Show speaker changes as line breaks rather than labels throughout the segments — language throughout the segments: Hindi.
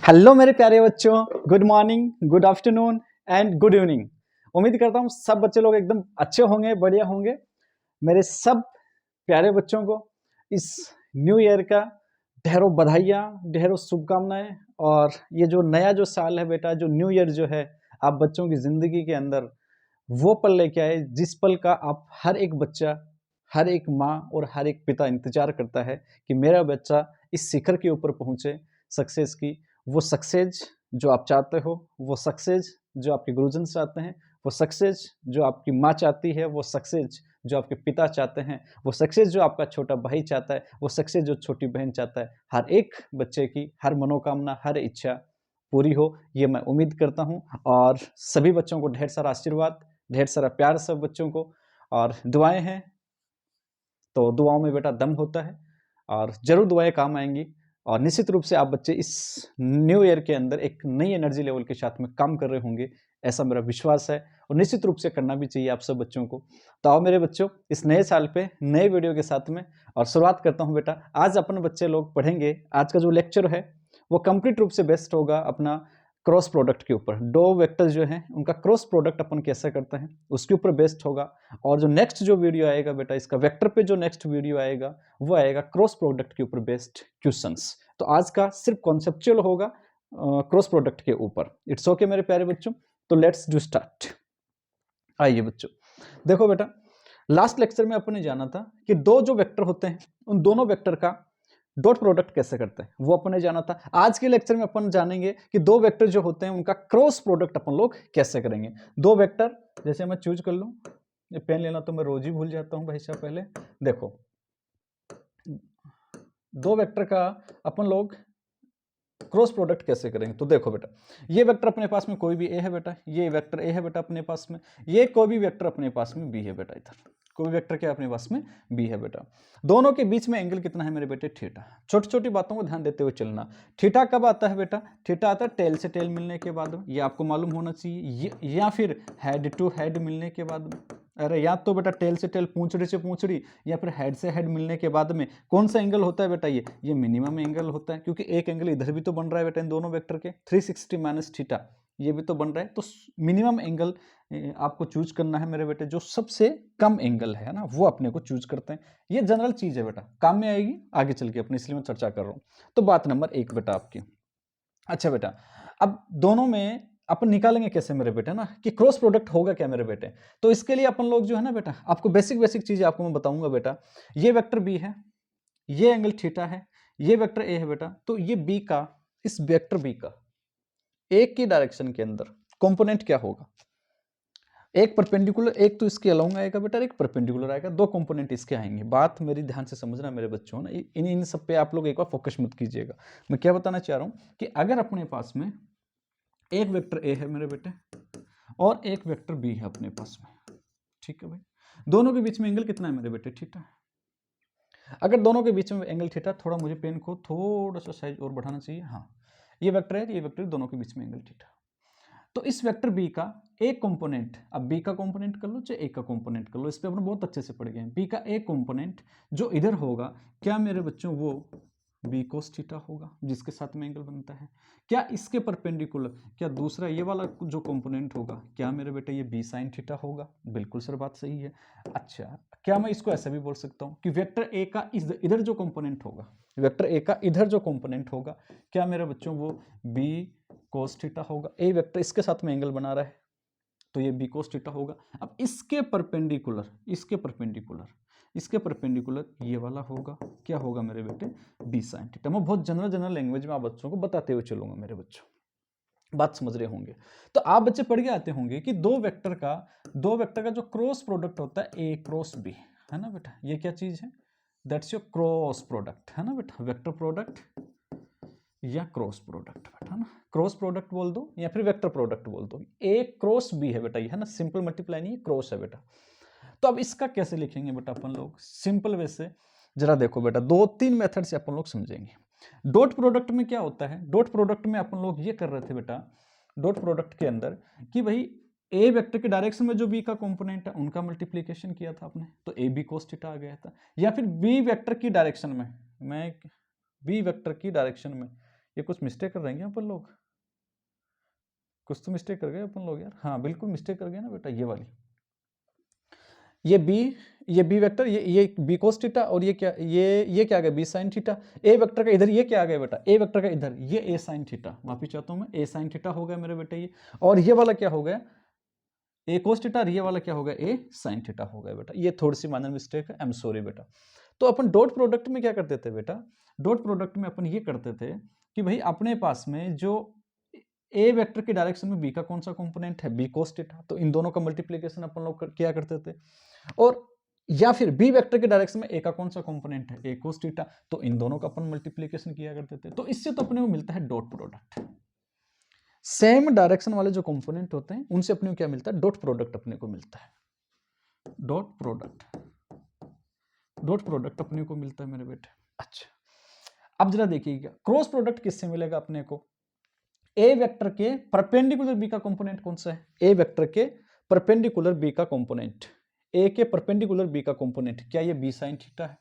हेलो मेरे प्यारे बच्चों, good morning, good afternoon and good evening. उम्मीद करता हूँ सब बच्चे लोग एकदम अच्छे होंगे, बढ़िया होंगे। मेरे सब प्यारे बच्चों को इस न्यू ईयर का ढेरों बधाइयाँ, ढेरों शुभकामनाएं। और ये जो नया जो साल है बेटा, जो न्यू ईयर जो है, आप बच्चों की जिंदगी के अंदर वो पल लेके आए जिस पल का आप हर एक बच्चा, हर एक माँ और हर एक पिता इंतजार करता है कि मेरा बच्चा इस शिखर के ऊपर पहुंचे, सक्सेस की। वो सक्सेस जो आप चाहते हो, वो सक्सेस जो आपके गुरुजन चाहते हैं, वो सक्सेस जो आपकी माँ चाहती है, वो सक्सेस जो आपके पिता चाहते हैं, वो सक्सेस जो आपका छोटा भाई चाहता है, वो सक्सेस जो छोटी बहन चाहता है, हर एक बच्चे की हर मनोकामना, हर इच्छा पूरी हो, ये मैं उम्मीद करता हूँ। और सभी बच्चों को ढेर सारा आशीर्वाद, ढेर सारा प्यार सब बच्चों को, और दुआएं हैं तो दुआओं में बेटा दम होता है और जरूर दुआएं काम आएंगी। और निश्चित रूप से आप बच्चे इस न्यू ईयर के अंदर एक नई एनर्जी लेवल के साथ में काम कर रहे होंगे, ऐसा मेरा विश्वास है। और निश्चित रूप से करना भी चाहिए आप सब बच्चों को। तो आओ मेरे बच्चों, इस नए साल पे नए वीडियो के साथ में और शुरुआत करता हूं बेटा। आज अपन बच्चे लोग पढ़ेंगे, आज का जो लेक्चर है वो कंप्लीट रूप से बेस्ड होगा अपना क्रॉस प्रोडक्ट के ऊपर। दो वेक्टर जो हैं उनका क्रॉस प्रोडक्ट अपन कैसे करते हैं उसके ऊपर बेस्ड होगा। और जो नेक्स्ट जो वीडियो आएगा बेटा, इसका वेक्टर पे जो नेक्स्ट वीडियो आएगा वो आएगा क्रॉस प्रोडक्ट के ऊपर बेस्ड क्वेश्चंस। तो आज का सिर्फ कॉन्सेप्चुअल होगा क्रॉस प्रोडक्ट के ऊपर। इट्स ओके मेरे प्यारे बच्चों, तो लेट्स डू स्टार्ट। आइए बच्चों, देखो बेटा, लास्ट लेक्चर में अपन ने जाना था कि दो जो वेक्टर होते हैं उन दोनों वेक्टर का डॉट प्रोडक्ट कैसे करते हैं, वो अपन ने जाना था। आज के लेक्चर में अपन जानेंगे कि दो वेक्टर जो होते हैं उनका क्रॉस प्रोडक्ट अपन लोग कैसे करेंगे। दो वेक्टर, जैसे मैं चूज कर लूं, ये पेन लेना तो मैं रोज ही भूल जाता हूं भाई साहब। पहले देखो, दो वेक्टर का अपन लोग क्रॉस प्रोडक्ट कैसे करेंगे। तो देखो बेटा, ये वेक्टर अपने पास में कोई भी ए है बेटा, ये वेक्टर ए है बेटा अपने पास में, ये कोई भी वेक्टर अपने पास में बी है बेटा। इधर कोई वेक्टर क्या अपने पास में बी है बेटा। दोनों के बीच में एंगल कितना है मेरे बेटे, थीटा। छोटी छोटी बातों को ध्यान देते हुए चलना। थीटा कब आता है बेटा, थीटा आता है टेल से टेल मिलने के बाद, ये आपको मालूम होना चाहिए, या फिर हेड टू हेड मिलने के बाद में। अरे या तो बेटा टेल से टेल, पूंछड़ी से पूंछड़ी, या फिर हेड से हेड मिलने के बाद में कौन सा एंगल होता है बेटा, ये मिनिमम एंगल होता है। क्योंकि एक एंगल इधर भी तो बन रहा है बेटा इन दोनों वेक्टर के, 360 माइनस थीटा, ये भी तो बन रहा है। तो मिनिमम एंगल आपको चूज करना है मेरे बेटे, जो सबसे कम एंगल है ना, वो अपने को चूज करते हैं। ये जनरल चीज है बेटा, काम में आएगी आगे चल के अपने, इसलिए मैं चर्चा कर रहा हूं। तो बात नंबर 1 बेटा आपकी। अच्छा बेटा, अब दोनों में अपन निकालेंगे कैसे मेरे बेटे ना, कि क्रॉस प्रोडक्ट होगा क्या मेरे बेटे। तो इसके लिए अपन लोग जो है ना बेटा, आपको बेसिक बेसिक चीजें आपको मैं बताऊंगा बेटा। ये वेक्टर बी है, ये एंगल थीटा है, ये वेक्टर ए है बेटा। तो ये बी का, इस वेक्टर बी का एक की डायरेक्शन के अंदर कंपोनेंट क्या होगा, एक परपेंडिकुलर, एक तो इसके अलोंग आएगा बेटा, एक परपेंडिकुलर आएगा, दो कंपोनेंट इसके आएंगे। बात मेरी ध्यान से समझना मेरे बच्चों ना, इन सब पे आप लोग एक बार फोकस मत कीजिएगा। मैं क्या बताना चाह रहा हूं कि अगर अपने पास में एक वेक्टर ए है मेरे बेटे और एक वेक्टर बी है अपने पास में, ठीक है भाई, दोनों के बीच में एंगल कितना है मेरे बेटे, थीटा। अगर दोनों के बीच में एंगल थीटा, थोड़ा मुझे पेन को थोड़ा सा साइज और बढ़ाना चाहिए, हाँ, ये वेक्टर है, ये वेक्टर, दोनों के बीच में एंगल थीटा। तो इस वेक्टर बी का एक कंपोनेंट, अब बी का कंपोनेंट कर लो चाहे ए का कंपोनेंट कर लो, इस पे अपन बहुत अच्छे से पढ़ गए हैं। बी का एक कंपोनेंट जो इधर होगा, क्या मेरे बच्चों वो बी कोस थीटा होगा, जिसके साथ में एंगल बनता है। क्या इसके परपेंडिकुलर, क्या दूसरा ये वाला जो कंपोनेंट होगा, क्या मेरे बेटे ये बी साइन थीटा होगा। बिल्कुल सर, बात सही है। अच्छा, क्या मैं इसको ऐसा भी बोल सकता हूँ कि वेक्टर ए का इधर जो कंपोनेंट होगा, वेक्टर ए का इधर जो कंपोनेंट होगा, क्या मेरे बच्चों वो बी कोस थीटा होगा। ए वेक्टर इसके साथ में एंगल बना रहा है तो ये बी कोस थीटा होगा। अब इसके परपेंडिकुलर, इसके परपेंडिकुलर ये वाला होगा, क्या होगा मेरे बेटे, बी साइन थीटा। मैं बहुत जनरल लैंग्वेज में आप बच्चों को बताते हुए चलूंगा मेरे बच्चों, बात समझ रहे होंगे। तो आप बच्चे पढ़ के आते होंगे कि दो वेक्टर का जो क्रॉस प्रोडक्ट होता है ए क्रॉस बी, है ना बेटा, ये क्या चीज है, दैट्स योर क्रॉस प्रोडक्ट, है ना बेटा, वेक्टर प्रोडक्ट या क्रॉस प्रोडक्ट बेटा ना, क्रॉस प्रोडक्ट बोल दो या फिर वेक्टर प्रोडक्ट बोल दो। ए क्रॉस बी है बेटा, ये है ना, सिंपल मल्टीप्लाई नहीं, क्रॉस है बेटा। तो अब इसका कैसे लिखेंगे बेटा अपन लोग सिंपल वे से, जरा देखो बेटा, दो तीन मेथड से अपन लोग समझेंगे। डॉट प्रोडक्ट में क्या होता है, डॉट प्रोडक्ट में अपन लोग ये कर रहे थे बेटा, डॉट प्रोडक्ट के अंदर कि भाई ए वेक्टर के डायरेक्शन में जो बी का कंपोनेंट है उनका मल्टीप्लीकेशन किया था आपने, तो ए बी कोस थीटा आ गया था। या फिर बी वेक्टर की डायरेक्शन में, मैं बी वेक्टर की डायरेक्शन में ये कुछ मिस्टेक कर रहे हैं अपन लोग, कुछ तो मिस्टेक कर गए अपन लोग यार। हाँ बिल्कुल मिस्टेक कर गए ना बेटा, ये वाली, ये बी वेक्टर, ये बी कोस थीटा, और ये क्या, ये क्या आ गया बी साइन थीटा। ए वेक्टर का इधर ये क्या आ गया बेटा, ए वेक्टर का इधर ये ए साइन थीटा, माफी चाहता हूं मैं, ए साइन थीटा हो गया मेरे बेटे ये। और ये वाला क्या हो गया, ए कोस थीटा, और ये वाला क्या हो गया, ए साइन थीटा हो गया बेटा। ये थोड़ी सी माइनर मिस्टेक है, आई एम सॉरी बेटा। तो अपन डॉट प्रोडक्ट में क्या करते थे बेटा, डॉट प्रोडक्ट में अपन ये करते थे कि भाई अपने पास में जो ए वेक्टर की डायरेक्शन में बी का कौन सा कंपोनेंट है, बी कोस थीटा, तो इन दोनों का मल्टीप्लिकेशन अपन लोग किया करते थे। और या फिर बी वेक्टर के डायरेक्शन में ए का कौन सा कंपोनेंट है, ए कोस थीटा, तो इन दोनों का अपन मल्टीप्लिकेशन किया करते थे। तो इससे तो अपने को मिलता है डॉट प्रोडक्ट। सेम डायरेक्शन वाले जो कंपोनेंट होते हैं उनसे अपने को क्या मिलता है, डॉट प्रोडक्ट अपने को मिलता है। डॉट प्रोडक्ट, डॉट प्रोडक्ट अपने को मिलता है मेरे बेटे। अच्छा अब जरा देखिएगा क्रॉस प्रोडक्ट किससे मिलेगा अपने को, ए वेक्टर के परपेंडिकुलर बी का कंपोनेंट कौन सा है, ए वेक्टर के परपेंडिकुलर बी का कंपोनेंट, ए के परपेंडिकुलर बी का कंपोनेंट, क्या ये बी साइन थीटा है,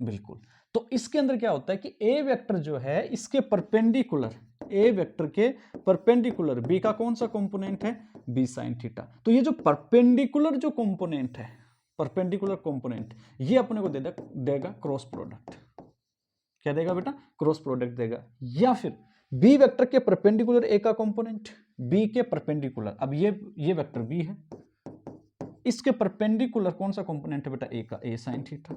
बिल्कुल। तो इसके अंदर क्या होता है कि ए वेक्टर जो है इसके परपेंडिकुलर, ए वेक्टर के परपेंडिकुलर बी का कौन सा कंपोनेंट है, बी साइन थीटा। तो ये जो परपेंडिकुलर जो कंपोनेंट है, परपेंडिकुलर कंपोनेंट, ये अपने को देगा क्रॉस प्रोडक्ट। क्या देगा बेटा, क्रॉस प्रोडक्ट देगा। या फिर बी वेक्टर के परपेंडिकुलर ए का कंपोनेंट, बी के परपेंडिकुलर, अब ये वेक्टर बी है, इसके परपेंडिकुलर कौन सा कंपोनेंट है बेटा, ए का, ए साइन थीटा।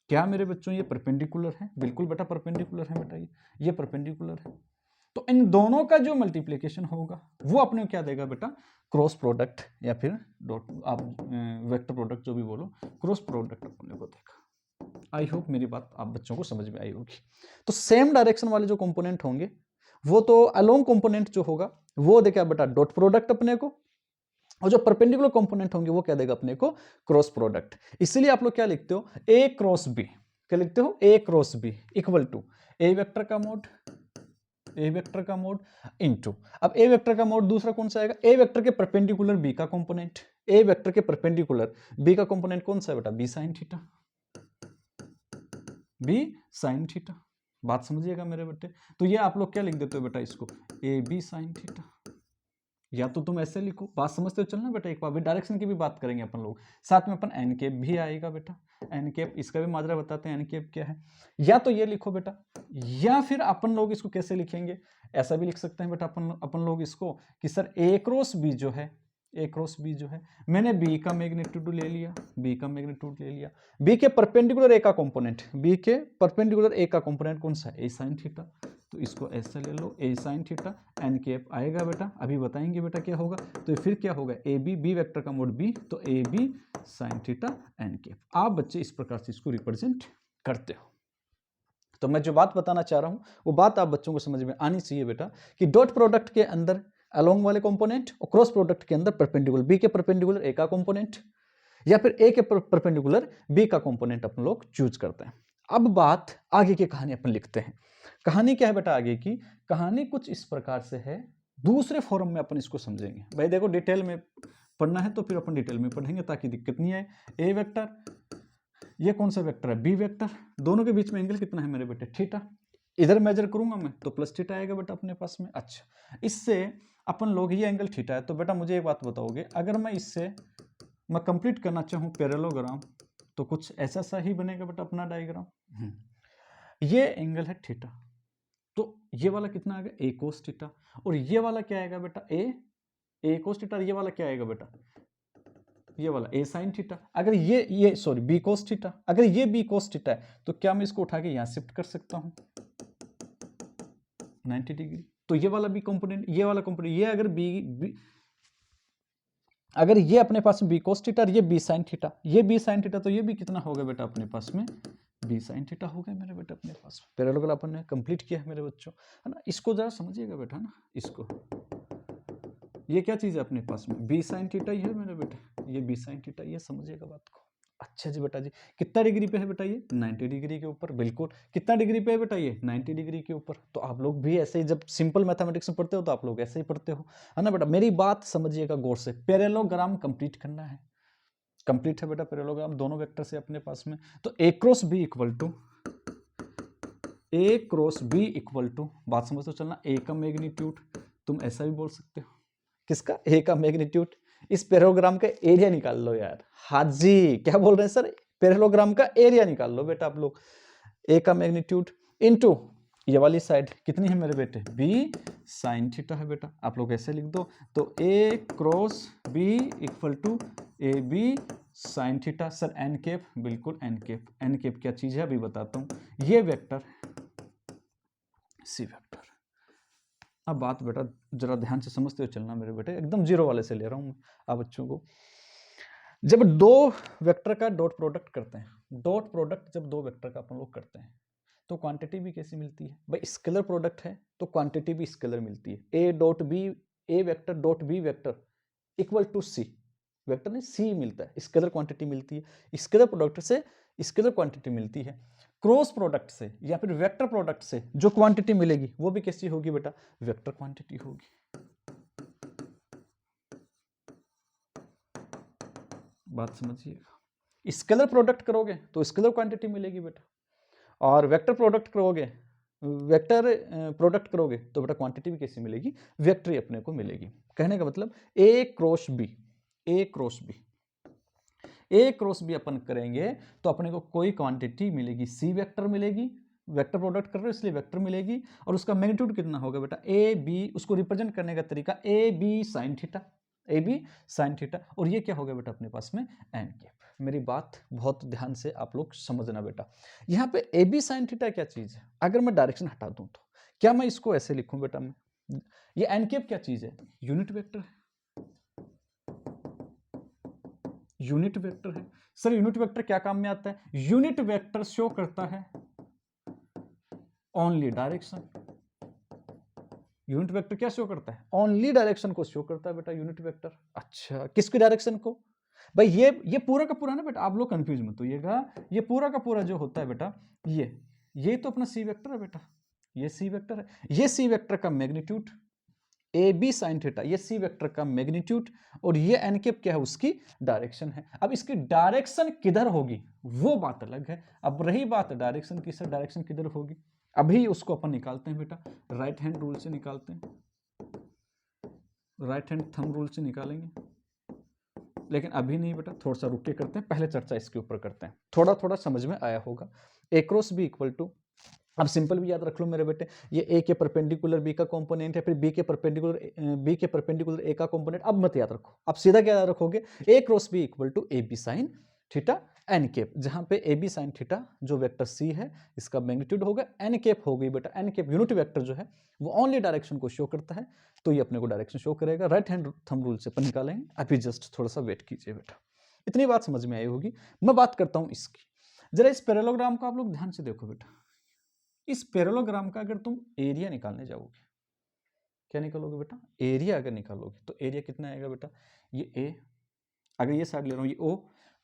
क्या मेरे बच्चों ये परपेंडिकुलर है, बिल्कुल बेटा परपेंडिकुलर है बेटा, ये परपेंडिकुलर है। तो इन दोनों का जो मल्टीप्लिकेशन होगा वो अपने को क्या देगा बेटा, क्रॉस प्रोडक्ट, या फिर डॉट, आप वेक्टर प्रोडक्ट जो भी बोलो, क्रॉस प्रोडक्ट अपने को देगा। आई होप मेरी बात आप बच्चों को समझ में आई होगी। तो सेम डायरेक्शन वाले जो कंपोनेंट होंगे वो तो अलोंग कंपोनेंट जो होगा वो देगा बेटा डॉट प्रोडक्ट अपने को, और जो परपेंडिकुलर कंपोनेंट होंगे वो क्या देगा अपने को, क्रॉस प्रोडक्ट। इसलिए आप लोग क्या लिखते हो, ए क्रॉस बी, क्या लिखते हो, A cross B equal to A vector का मोड, ए वेक्टर का मोड इनटू, अब ए वेक्टर का मोड दूसरा कौन सा आएगा, ए वेक्टर के परपेंडिकुलर बी का कंपोनेंट, ए वेक्टर के परपेंडिकुलर बी का कंपोनेंट कौन सा है बेटा, B sine theta, B sine theta. बात समझिएगा मेरे बेटे। तो ये आप लोग क्या लिख देते हो बेटा इसको, ए बी साइन थीटा, या तो तुम ऐसे लिखो, बात समझते हो चलना बेटा। एक बार डायरेक्शन की भी बात करेंगे अपन लोग, साथ में अपन एन कैप भी आएगा बेटा, एन कैप इसका भी माजरा बताते हैं, एन कैप क्या है। या तो ये लिखो बेटा, या फिर अपन लोग इसको कैसे लिखेंगे, ऐसा भी लिख सकते हैं बेटा अपन लोग इसको कि सर ए क्रॉस बी जो है, ए क्रॉस बी जो है, मैंने बी का मैग्नीट्यूड ले लिया, बी का मैग्नीट्यूड ले लिया, बी के परपेंडिकुलर ए का कंपोनेंट, बी के परपेंडिकुलर ए का कंपोनेंट कौन सा है, ए साइन थीटा, तो इसको ऐसे ले लो, ए साइन थीटा, एन कैप आएगा बेटा, अभी बताएंगे बेटा क्या होगा। तो फिर क्या होगा, ए बी, बी वेक्टर का मोड बी, तो A B sine theta N cap. आप बच्चे इस प्रकार से इसको रिप्रेजेंट करते हो। तो मैं जो बात बताना चाह रहा हूं वो बात आप बच्चों को समझ में आनी चाहिए बेटा, कि डॉट प्रोडक्ट के अंदर अलोंग वाले कंपोनेंट, और क्रॉस प्रोडक्ट के अंदर परपेंडिकुलर, बी के परपेंडिकुलर ए का कंपोनेंट, या फिर ए के परपेंडिकुलर बी का कंपोनेंट अपन लोग चूज करते हैं। अब बात आगे की कहानी अपन लिखते हैं। कहानी क्या है बेटा आगे की, कहानी कुछ इस प्रकार से है, दूसरे फॉर्म में अपन इसको समझेंगे। भाई देखो डिटेल में पढ़ना है तो फिर अपन डिटेल में पढ़ेंगे ताकि दिक्कत नहीं आए। ए वेक्टर, ये कौन सा वेक्टर है, बी वेक्टर, दोनों के बीच में एंगल कितना है मेरे बेटे, थीटा। इधर मेजर करूंगा मैं तो प्लस थीटा आएगा बेटा अपने पास में। अच्छा इससे अपन लोग, ये एंगल थीटा है, तो बेटा मुझे एक बात बताओगे, अगर मैं इससे मैं कंप्लीट करना चाहूँ पैरेललोग्राम, तो कुछ ऐसा सा ही बनेगा बेटा अपना डायग्राम। ये एंगल है थीटा, तो ये वाला कितना आएगा, ए कोस थीटा, और ये वाला क्या आएगा बेटा, ए कोस थीटा, ये वाला क्या आएगा बेटा, ये वाला ए साइन थीटा। अगर ये सॉरी बी कोस थीटा, अगर ये बी कोस थीटा है तो क्या मैं इसको उठा के यहां शिफ्ट कर सकता हूं 90 डिग्री। तो ये वाला बी कंपोनेंट, ये वाला कंपोनेंट, ये अगर बी अगर ये अपने पास में बी कोस थीटा और ये बी साइन थीटा, ये बी साइन थीटा, तो ये भी कितना होगा बेटा अपने पास में, बी साइन थीटा हो गया मेरे बेटा अपने पास। पैरेललोग्राम अपन ने कंप्लीट किया है मेरे बच्चों, है ना। इसको जरा समझिएगा बेटा ना, इसको, ये क्या चीज है अपने पास में, बी साइन थीटा ही है मेरे बेटे, ये बी साइन थीटा, ये समझिएगा बात को। अच्छा जी बेटा जी, कितना डिग्री पे है बेटा ये, 90 डिग्री के ऊपर, बिल्कुल। कितना डिग्री पे है बेटा ये, 90 डिग्री के ऊपर। तो आप लोग भी ऐसे ही जब सिंपल मैथमेटिक्स में पढ़ते हो तो आप लोग ऐसे ही पढ़ते हो, है ना बेटा। मेरी बात समझिएगा गौर से, पैरेललोग्राम कंप्लीट करना है, कंप्लीट है बेटा पैरेललोग्राम दोनों वेक्टर से अपने पास में। तो A cross B equal to A cross B equal to, बात समझ तो चलना, ए का मैग्नीट्यूड, तुम ऐसा भी बोल सकते हो, किसका, ए का मैग्नीट्यूड। इस पैरेललोग्राम का एरिया निकाल लो यार। हाँ जी, क्या बोल रहे हैं सर, पैरेललोग्राम का एरिया निकाल लो बेटा आप लोग। ए का मैग्नीट्यूड इनटू ये वाली साइड कितनी है मेरे बेटे, बी साइन थीटा है बेटा, आप लोग ऐसे लिख दो। तो A cross B equal to A B sine theta. Sir N cap, बिल्कुल एन कैप। एन कैप क्या चीज है अभी बताता हूं, ये वेक्टर सी वेक्टर। अब बात बेटा जरा ध्यान से समझते हुए चलना मेरे बेटे, एकदम जीरो वाले से ले रहा हूं मैं आप बच्चों को। जब दो वेक्टर का डॉट प्रोडक्ट करते हैं, डॉट प्रोडक्ट जब दो वेक्टर का अपन लोग करते हैं तो क्वांटिटी भी कैसी मिलती है भाई, स्केलर प्रोडक्ट है तो क्वांटिटी भी स्केलर मिलती है। A dot B, A vector dot B vector equal to C, vector नहीं सी मिलता है, स्केलर क्वांटिटी मिलती है। स्केलर प्रोडक्ट से स्केलर क्वांटिटी मिलती है। क्रॉस प्रोडक्ट से या फिर वेक्टर प्रोडक्ट से जो क्वांटिटी मिलेगी वो भी कैसी होगी बेटा, वेक्टर क्वांटिटी होगी। बात समझिएगा, स्केलर प्रोडक्ट करोगे तो स्केलर क्वांटिटी मिलेगी बेटा, और वेक्टर प्रोडक्ट करोगे, वेक्टर प्रोडक्ट करोगे तो बेटा क्वांटिटी भी कैसी मिलेगी, वेक्टर ही अपने को मिलेगी। कहने का मतलब ए cross B, A cross B, A cross B अपन करेंगे तो अपने को कोई क्वांटिटी मिलेगी, सी वेक्टर मिलेगी, वेक्टर प्रोडक्ट कर रहे हो इसलिए वेक्टर मिलेगी, और उसका मैग्नीट्यूड कितना होगा बेटा, ए बी, उसको रिप्रेजेंट करने का तरीका A B sine theta, A B sine theta, और ये क्या होगा बेटा अपने पास में एन कैप। मेरी बात बहुत ध्यान से आप लोग समझना बेटा, यहाँ पे ए बी साइन थीटा क्या चीज है, अगर मैं डायरेक्शन हटा दूं तो क्या मैं इसको ऐसे लिखूं बेटा, मैं ये एन कैप क्या चीज है, यूनिट वेक्टर है, यूनिट वेक्टर है। सर यूनिट वेक्टर क्या काम में आता है, यूनिट वेक्टर शो करता है ओनली डायरेक्शन। यूनिट वेक्टर क्या शो करता है, ओनली डायरेक्शन को शो करता है बेटा यूनिट वेक्टर। अच्छा किसकी डायरेक्शन को भाई, ये पूरा का पूरा ना बेटा, आप लोग कंफ्यूज मत होइएगा, ये पूरा का पूरा जो होता है बेटा, ये तो अपना सी वेक्टर है बेटा, ये सी वेक्टर है, ये सी वेक्टर का magnitude A B sine theta, ये सी वेक्टर का मैग्नीट्यूड, और ये एन कैप क्या है, उसकी डायरेक्शन है। अब इसकी डायरेक्शन किधर होगी वो बात अलग है। अब रही बात डायरेक्शन की, सर डायरेक्शन किधर होगी, अभी उसको अपन निकालते हैं बेटा, राइट हैंड रूल से निकालते हैं, राइट हैंड थंब रूल से निकालेंगे, लेकिन अभी नहीं बेटा, थोड़ा सा रुक के करते हैं, पहले चर्चा इसके ऊपर करते हैं, थोड़ा थोड़ा समझ में आया होगा। ए क्रॉस बी इक्वल टू, अब सिंपल भी याद रख लो मेरे बेटे, ये ए के परपेंडिकुलर बी का कंपोनेंट है, फिर बी के परपेंडिकुलर ए का कंपोनेंट, अब मत याद रखो, अब सीधा क्या याद रखोगे, A cross B equal to A B sine theta N cap, जहां पे ए बी साइन थीटा जो वेक्टर सी है इसका मैग्नीट्यूड होगा, एन कैप हो गई बेटा, एन कैप यूनिट वेक्टर जो है वो ओनली डायरेक्शन को शो करता है, तो ये अपने को डायरेक्शन शो करेगा। राइट हैंड थंब रूल से अपन निकालेंगे, अभी जस्ट थोड़ा सा वेट कीजिए बेटा, इतनी बात समझ में आई होगी। मैं बात करता हूं इसकी, जरा इस पैरेललोग्राम को आप लोग ध्यान से देखो बेटा, इस पैरेललोग्राम का अगर तुम एरिया निकालने जाओगे, क्या निकालोगे बेटा, एरिया अगर निकालोगे तो एरिया कितना आएगा बेटा, ये ए, अगर ये साइड ले रहा हूँ ये ओ,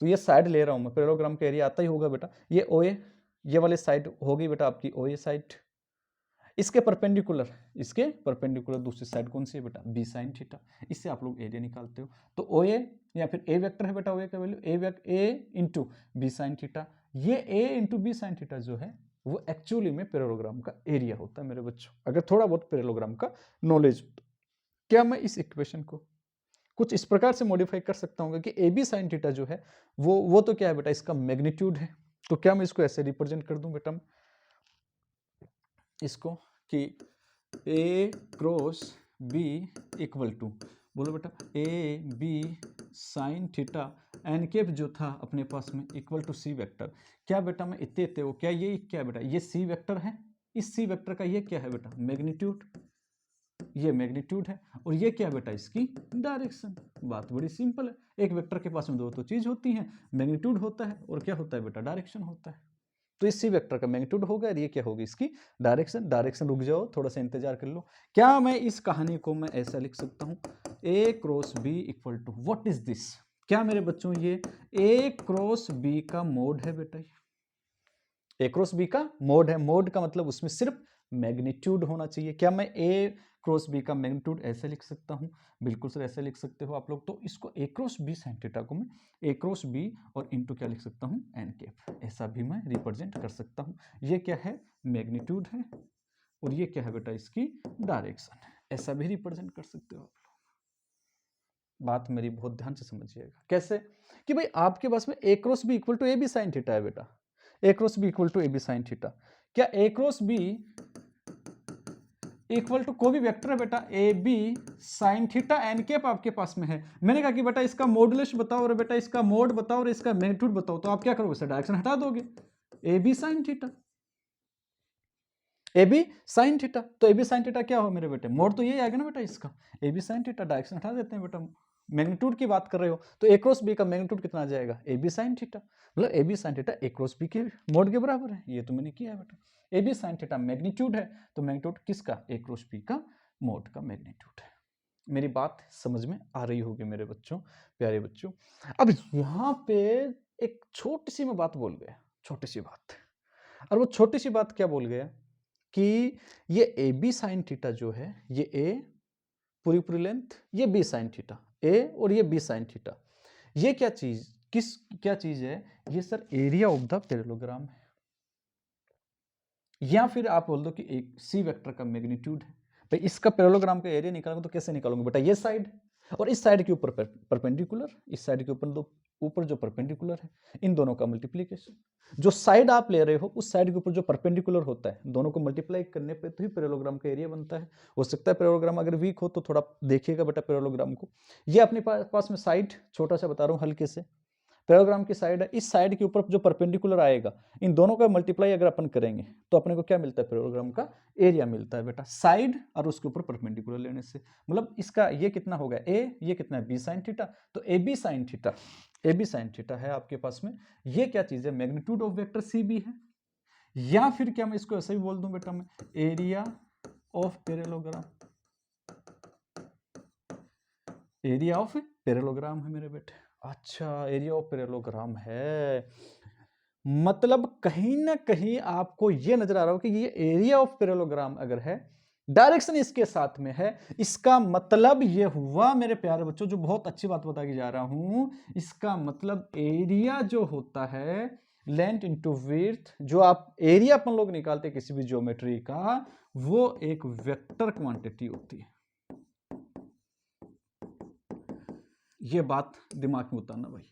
तो ये साइड ले रहा हूँ मैं, पैरेललोग्राम का एरिया आता ही होगा बेटा, ये ओ ए, ये वाले साइड होगी बेटा आपकी ओ ए साइड, इसके परपेंडिकुलर दूसरी साइड कौन सी है बेटा, बी साइन थीटा, इससे आप लोग एरिया निकालते हो। तो ओ ए या फिर ए वेक्टर है बेटा, ओ ए का वैल्यू ए इंटू बी साइन थीटा, ये ए इंटू बी साइन थीटा जो है वो एक्चुअली में पैरेललोग्राम का एरिया होता है मेरे बच्चों, अगर थोड़ा बहुत पैरेललोग्राम का नॉलेज। क्या मैं इस इक्वेशन को कुछ इस प्रकार से मॉडिफाई कर सकता हूँ कि ए बी साइन थीटा जो है वो तो क्या है बेटा, इसका मैग्नीट्यूड है, तो क्या मैं इसको ऐसे रिप्रेजेंट कर दूं बेटा, इसको कि A cross B equal to, बोलो बेटा, A B sine theta N cap जो था अपने पास में इक्वल टू सी वेक्टर, क्या बेटा मैं इतने हो, क्या ये क्या बेटा, ये सी वेक्टर है, इस सी वेक्टर का ये क्या है बेटा, मैग्नीट्यूड, ये मैग्नीट्यूड है, और ये क्या बेटा, इसकी डायरेक्शन। बात बड़ी सिंपल है, एक वेक्टर के पास में दो तो चीज होती है, मैग्नीट्यूड होता है और क्या होता है बेटा, डायरेक्शन होता है। तो इस सी वेक्टर का मैग्नीट्यूड होगा और ये क्या होगी, इसकी डायरेक्शन। डायरेक्शन रुक जाओ, थोड़ा सा इंतजार कर लो, क्या मैं इस कहानी को मैं ऐसा लिख सकता हूं, A cross B equal to, what is this, क्या मेरे बच्चों ये ए क्रॉस बी का मोड है बेटा, ए क्रॉस बी का मोड है, मोड का मतलब उसमें सिर्फ मैग्नीट्यूड होना चाहिए। क्या मैं ए क्रॉस बी का मैग्नीट्यूड ऐसे लिख सकता हूँ? बिल्कुल सर ऐसे लिख सकते हो आप लोग। तो इसको ए क्रॉस बी साइन थीटा को मैं ए क्रॉस बी और इंटू क्या लिख सकता हूँ? एन कैप, ऐसा भी मैं रिप्रेजेंट कर सकता हूँ। ये क्या है? मैग्नीट्यूड है, और ये क्या है बेटा? इसकी डायरेक्शन है। ऐसा भी रिप्रेजेंट कर सकते हो आप लोग। बात मेरी बहुत ध्यान से समझिएगा। कैसे? कि भाई आपके पास में A cross B equal to A B sine theta है बेटा। A cross B equal to A B sine theta. क्या A cross B equal to कोई भी वेक्टर है बेटा A B sine theta N cap आपके पास में है। मैंने कहा कि बेटा इसका मॉडुलस बताओ और बेटा इसका मोड बताओ और इसका मैग्नीट्यूड बताओ, तो आप क्या करोगे सर? डायरेक्शन हटा दोगे। A B sine theta, A B sine theta. तो ए बी साइन थीटा क्या हो मेरे बेटे? मोड तो यही आएगा ना बेटा इसका। A B sine theta, direction हटा देते हैं बेटा। मैग्नीट्यूड की बात कर रहे हो तो ए क्रॉस बी का मैग्नीट्यूड कितना आ जाएगा? A B sine theta. मतलब A B sine theta A cross B के मोड के बराबर है। ये तो मैंने किया है बेटा। A B sine theta magnitude है, तो मैग्नीट्यूड किसका? ए क्रॉस बी का मोड का मैग्नीट्यूड है। मेरी बात समझ में आ रही होगी मेरे बच्चों, प्यारे बच्चों। अब यहाँ पे एक छोटी सी मैं बात बोल गया, छोटी सी बात। और वो छोटी सी बात क्या बोल गया कि ये ए बी साइन थीटा जो है, ये ए पूरी पूरी लेंथ, ये बी साइन थीटा, ए और ये बी साइन थीटा, ये क्या चीज, क्या चीज है? ये sir area of the parallelogram है। या फिर आप बोल दो कि एक सी वेक्टर का मैग्नीट्यूड है। भाई इसका पैरेललोग्राम का एरिया निकालोगे तो कैसे निकालोगे बेटा? ये साइड और इस साइड के ऊपर परपेंडिकुलर, इस साइड के ऊपर जो परपेंडिकुलर है, इन दोनों का मल्टीप्लीकेशन। जो साइड आप ले रहे हो उस साइड के ऊपर जो परपेंडिकुलर होता है, दोनों को मल्टीप्लाई करने पे तो ही पैरेललोग्राम का एरिया बनता है। हो सकता है पैरेललोग्राम अगर वीक हो तो थोड़ा देखिएगा बेटा पैरेललोग्राम को। ये अपने पास में साइड छोटा सा बता रहा हूँ हल्के से, पैरेललोग्राम की साइड है, इस साइड के ऊपर जो परपेंडिकुलर आएगा, इन दोनों का मल्टीप्लाई अगर अपन करेंगे तो अपने को क्या मिलता है? पैरेललोग्राम का एरिया मिलता है बेटा, साइड और उसके ऊपर परपेंडिकुलर लेने से। मतलब इसका ये कितना हो गया? ए, ये कितना है? B sine theta. तो A B sine theta, A B sine theta है आपके पास में। ये क्या चीज है? Magnitude of vector C B है। या फिर क्या मैं इसको ऐसे भी बोल दूं बेटा, मैं area of parallelogram, area of parallelogram है मेरे बेटे। अच्छा, एरिया ऑफ पैरेललोग्राम है, मतलब कहीं ना कहीं आपको ये नजर आ रहा हो कि ये एरिया ऑफ पैरेललोग्राम अगर है, डायरेक्शन इसके साथ में है, इसका मतलब ये हुआ मेरे प्यारे बच्चों, जो बहुत अच्छी बात बता के जा रहा हूं, इसका मतलब एरिया जो होता है लेंथ इंटू विड्थ, जो आप एरिया अपन लोग निकालते किसी भी ज्योमेट्री का, वो एक वेक्टर क्वांटिटी होती है। ये बात दिमाग में उतारना भाई,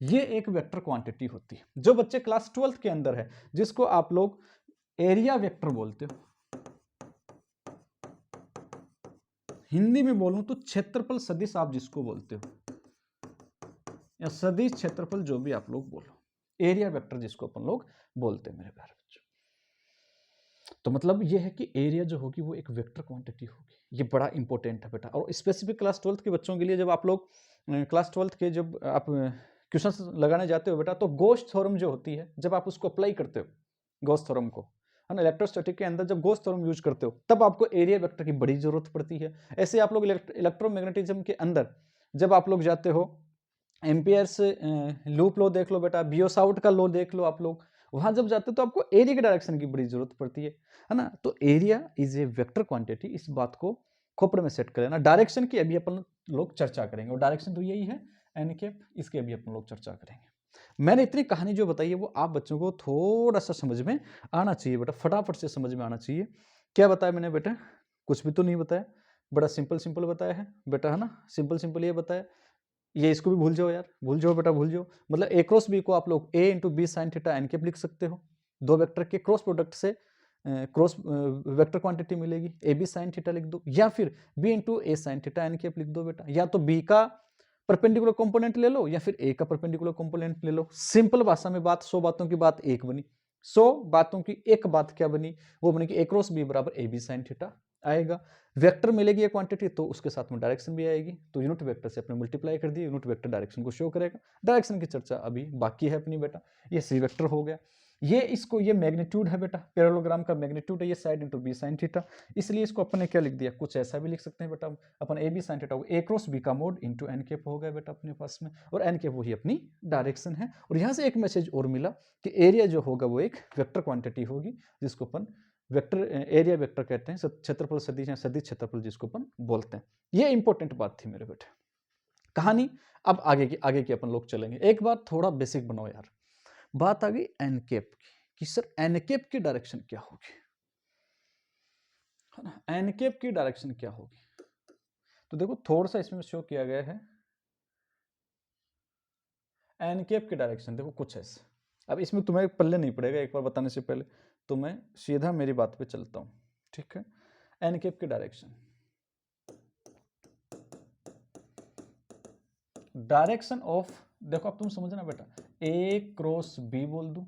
ये एक वेक्टर क्वांटिटी होती है। जो बच्चे क्लास 12th के अंदर है, जिसको आप लोग एरिया वेक्टर बोलते हो, हिंदी में बोलूं तो क्षेत्रफल सदिश आप जिसको बोलते हो, या सदिश क्षेत्रफल, जो भी आप लोग बोलो, एरिया वेक्टर जिसको अपन लोग बोलते हैं मेरे प्यारे बच्चों। तो मतलब ये है कि एरिया जो होगी वो एक वेक्टर क्वांटिटी होगी। ये बड़ा इंपॉर्टेंट है बेटा। और स्पेसिफिक क्लास 12th के बच्चों के लिए, जब आप लोग क्लास 12th के जब आप क्वेश्चन लगाने जाते हो बेटा, तो गॉस थ्योरम जो होती है, जब आप उसको अप्लाई करते हो गॉस थ्योरम को, है ना, इलेक्ट्रोस्टैटिक के अंदर जब गॉस थ्योरम यूज करते हो, तब आपको एरिया वेक्टर की बड़ी जरूरत पड़ती है। ऐसे आप लोग इलेक्ट्रोमैग्नेटिज्म के अंदर जब आप लोग जाते हो, एम्पियर्स लूप लॉ देख लो बेटा, बियोसाउट का लॉ देख लो आप लोग, वहां जब जाते हो तो आपको एरिया के डायरेक्शन की बड़ी जरूरत पड़ती है ना। तो area is a vector quantity, इस बात को खोपड़े में सेट कर लेना। डायरेक्शन की अभी अपन लोग चर्चा करेंगे, और डायरेक्शन तो यही है एन कैप, इसकी अभी अपन लोग चर्चा करेंगे। मैंने इतनी कहानी जो बताई है वो आप बच्चों को थोड़ा सा समझ में आना चाहिए बेटा, फटाफट से समझ में आना चाहिए। क्या बताया मैंने बेटा? कुछ भी तो नहीं बताया, बड़ा सिंपल सिंपल बताया है बेटा, है ना, सिंपल सिंपल ये बताया। ये इसको भी भूल जाओ यार, भूल जाओ बेटा, भूल जाओ। मतलब ए क्रॉस बी को आप लोग A into B sine theta N cap लिख सकते हो। दो वेक्टर के क्रॉस प्रोडक्ट से क्रॉस वेक्टर क्वांटिटी मिलेगी, ए बी साइन थीटा लिख दो, या फिर B into A sine theta N cap लिख दो बेटा। या तो बी का परपेंडिकुलर कंपोनेंट ले लो, या फिर ए का परपेंडिकुलर कंपोनेंट ले लो। सिंपल भाषा में बात, 100 बातों की बात एक बनी। 100 बातों की एक बात क्या बनी? वो बनी कि ए क्रॉस बी बराबर ए बी साइन थीटा आएगा। वेक्टर मिलेगी ये क्वांटिटी, तो उसके साथ में डायरेक्शन भी आएगी, तो यूनिट वेक्टर से अपने मल्टीप्लाई कर दिए, यूनिट वेक्टर डायरेक्शन को शो करेगा। डायरेक्शन की चर्चा अभी बाकी है अपनी बेटा। ये सी वेक्टर हो गया। ये इसको, ये मैग्नीट्यूड है बेटा, पैरेललोग्राम का मैग्नीट्यूड है ये side into B sine theta. इसलिए इसको अपन ने क्या लिख दिया? कुछ ऐसा भी लिख सकते हैं बेटा अपन, ए बी साइन थीटा को ए क्रॉस बी का मोड इंटू एन कैप हो गया बेटा अपने पास में, और एन कैप वही अपनी डायरेक्शन है। और यहाँ से एक मैसेज और मिला कि एरिया जो होगा वो एक वेक्टर क्वांटिटी होगी, जिसको अपन वेक्टर एरिया वेक्टर कहते हैं, क्षेत्रफल सदिश या सदिश क्षेत्रफल जिसको अपन बोलते हैं। ये इंपॉर्टेंट बात थी मेरे बेटे। कहानी अब आगे की अपन लोग चलेंगे। एक बार थोड़ा बेसिक बनाओ यार। बात आ गई एन कैप की कि सर एन कैप की डायरेक्शन क्या होगी, है ना। एन कैप की डायरेक्शन क्या होगी, तो देखो थोड़ा सा इसमें शो किया गया है एन कैप की डायरेक्शन। देखो कुछ ऐसे, अब इसमें तुम्हें पल्ले नहीं पड़ेगा, एक बार बताने से पहले तो मैं सीधा मेरी बात पे चलता हूं, ठीक है। एन कैप की डायरेक्शन, डायरेक्शन ऑफ, देखो अब तुम समझना बेटा, ए क्रॉस बी बोल दूं,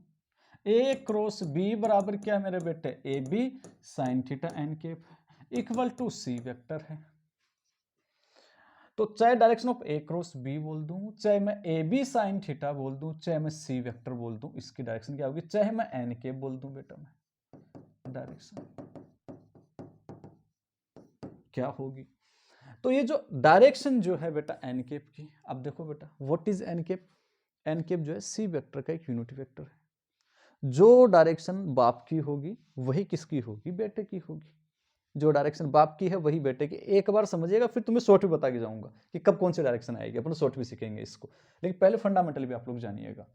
ए क्रॉस बी बराबर क्या मेरे बेटे, A B sine theta N cap equal to C vector है। तो चाहे direction of A cross B बोल दूं, चाहे मैं ए बी साइन थीटा बोल दूं, चाहे मैं सी वेक्टर बोल दूं, इसकी डायरेक्शन क्या होगी, चाहे मैं एन कैप बोल दूं बेटा, मैं डायरेक्शन क्या होगी। तो ये जो डायरेक्शन जो है बेटा एन कैप की, अब देखो बेटा what is n cap, N cap जो है सी वेक्टर का एक यूनिट वेक्टर है। जो डायरेक्शन बाप की होगी वही किसकी होगी, बेटे की होगी। जो डायरेक्शन बाप की है वही बेटे की। एक बार समझिएगा, फिर तुम्हें शॉर्ट भी बता के जाऊंगा कि कब कौन सी डायरेक्शन आएगी, अपन शॉर्ट भी सीखेंगे इसको, लेकिन पहले फंडामेंटल भी आप लोग जानिएगा।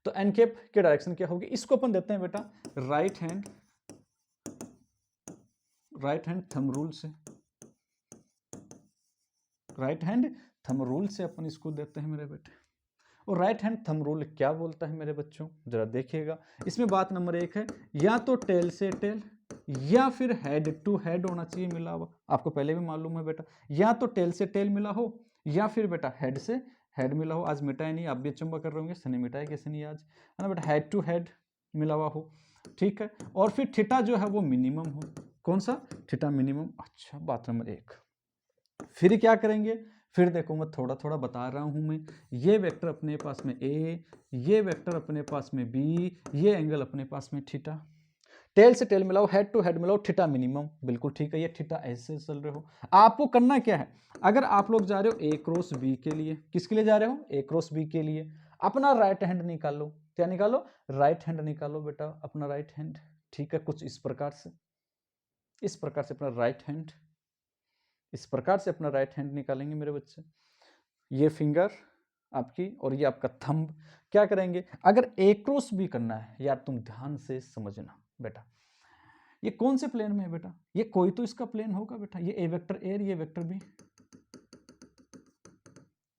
तो एन कैप की डायरेक्शन क्या होगी, इसको अपन देते हैं बेटा राइट हैंड थंब रूल से, राइट हैंड थंब रूल से अपन इसको देते हैं मेरे बेटे। और राइट हैंड थंब रूल क्या बोलता है मेरे बच्चों, जरा देखिएगा। इसमें बात नंबर 1 है, या तो टेल से टेल या फिर हेड टू हेड होना चाहिए मिला हुआ। आपको पहले भी मालूम है बेटा, या तो टेल से टेल मिला हो या फिर बेटा हेड से हेड मिला हो। आज मिटाए नहीं, आप भी अचंबा कर रहे होंगे, सनी मिटाए कैसे नहीं आज, है ना बेटा, हेड टू हेड मिला हुआ हो, ठीक है। और फिर थीटा जो है वो मिनिमम हो, कौन सा, थीटा मिनिमम। अच्छा, बात नंबर 1। फिर क्या करेंगे, फिर देखो मैं थोड़ा थोड़ा बता रहा हूं मैं, ये वेक्टर अपने पास में ए, ये वेक्टर अपने पास में बी, ये एंगल अपने पास में थीटा। टेल से टेल मिलाओ, हेड टू हेड मिलाओ, थीटा मिनिमम, बिल्कुल ठीक है। ये थीटा ऐसे चल रहे हो। आपको करना क्या है, अगर आप लोग जा रहे हो ए क्रॉस बी के लिए, किसके लिए जा रहे हो, ए क्रॉस बी के लिए, अपना राइट हैंड निकालो। क्या निकालो, राइट हैंड निकालो बेटा, अपना राइट हैंड, ठीक है। कुछ इस प्रकार से, इस प्रकार से अपना राइट हैंड, इस प्रकार से अपना राइट हैंड निकालेंगे मेरे बच्चे। ये फिंगर आपकी और ये आपका थंब। क्या करेंगे, अगर ए क्रॉस बी करना है, यार तुम ध्यान से समझना बेटा, ये कौन से प्लेन में है बेटा, ये कोई तो इसका प्लेन होगा बेटा, ये ए वेक्टर ए, ये वेक्टर बी,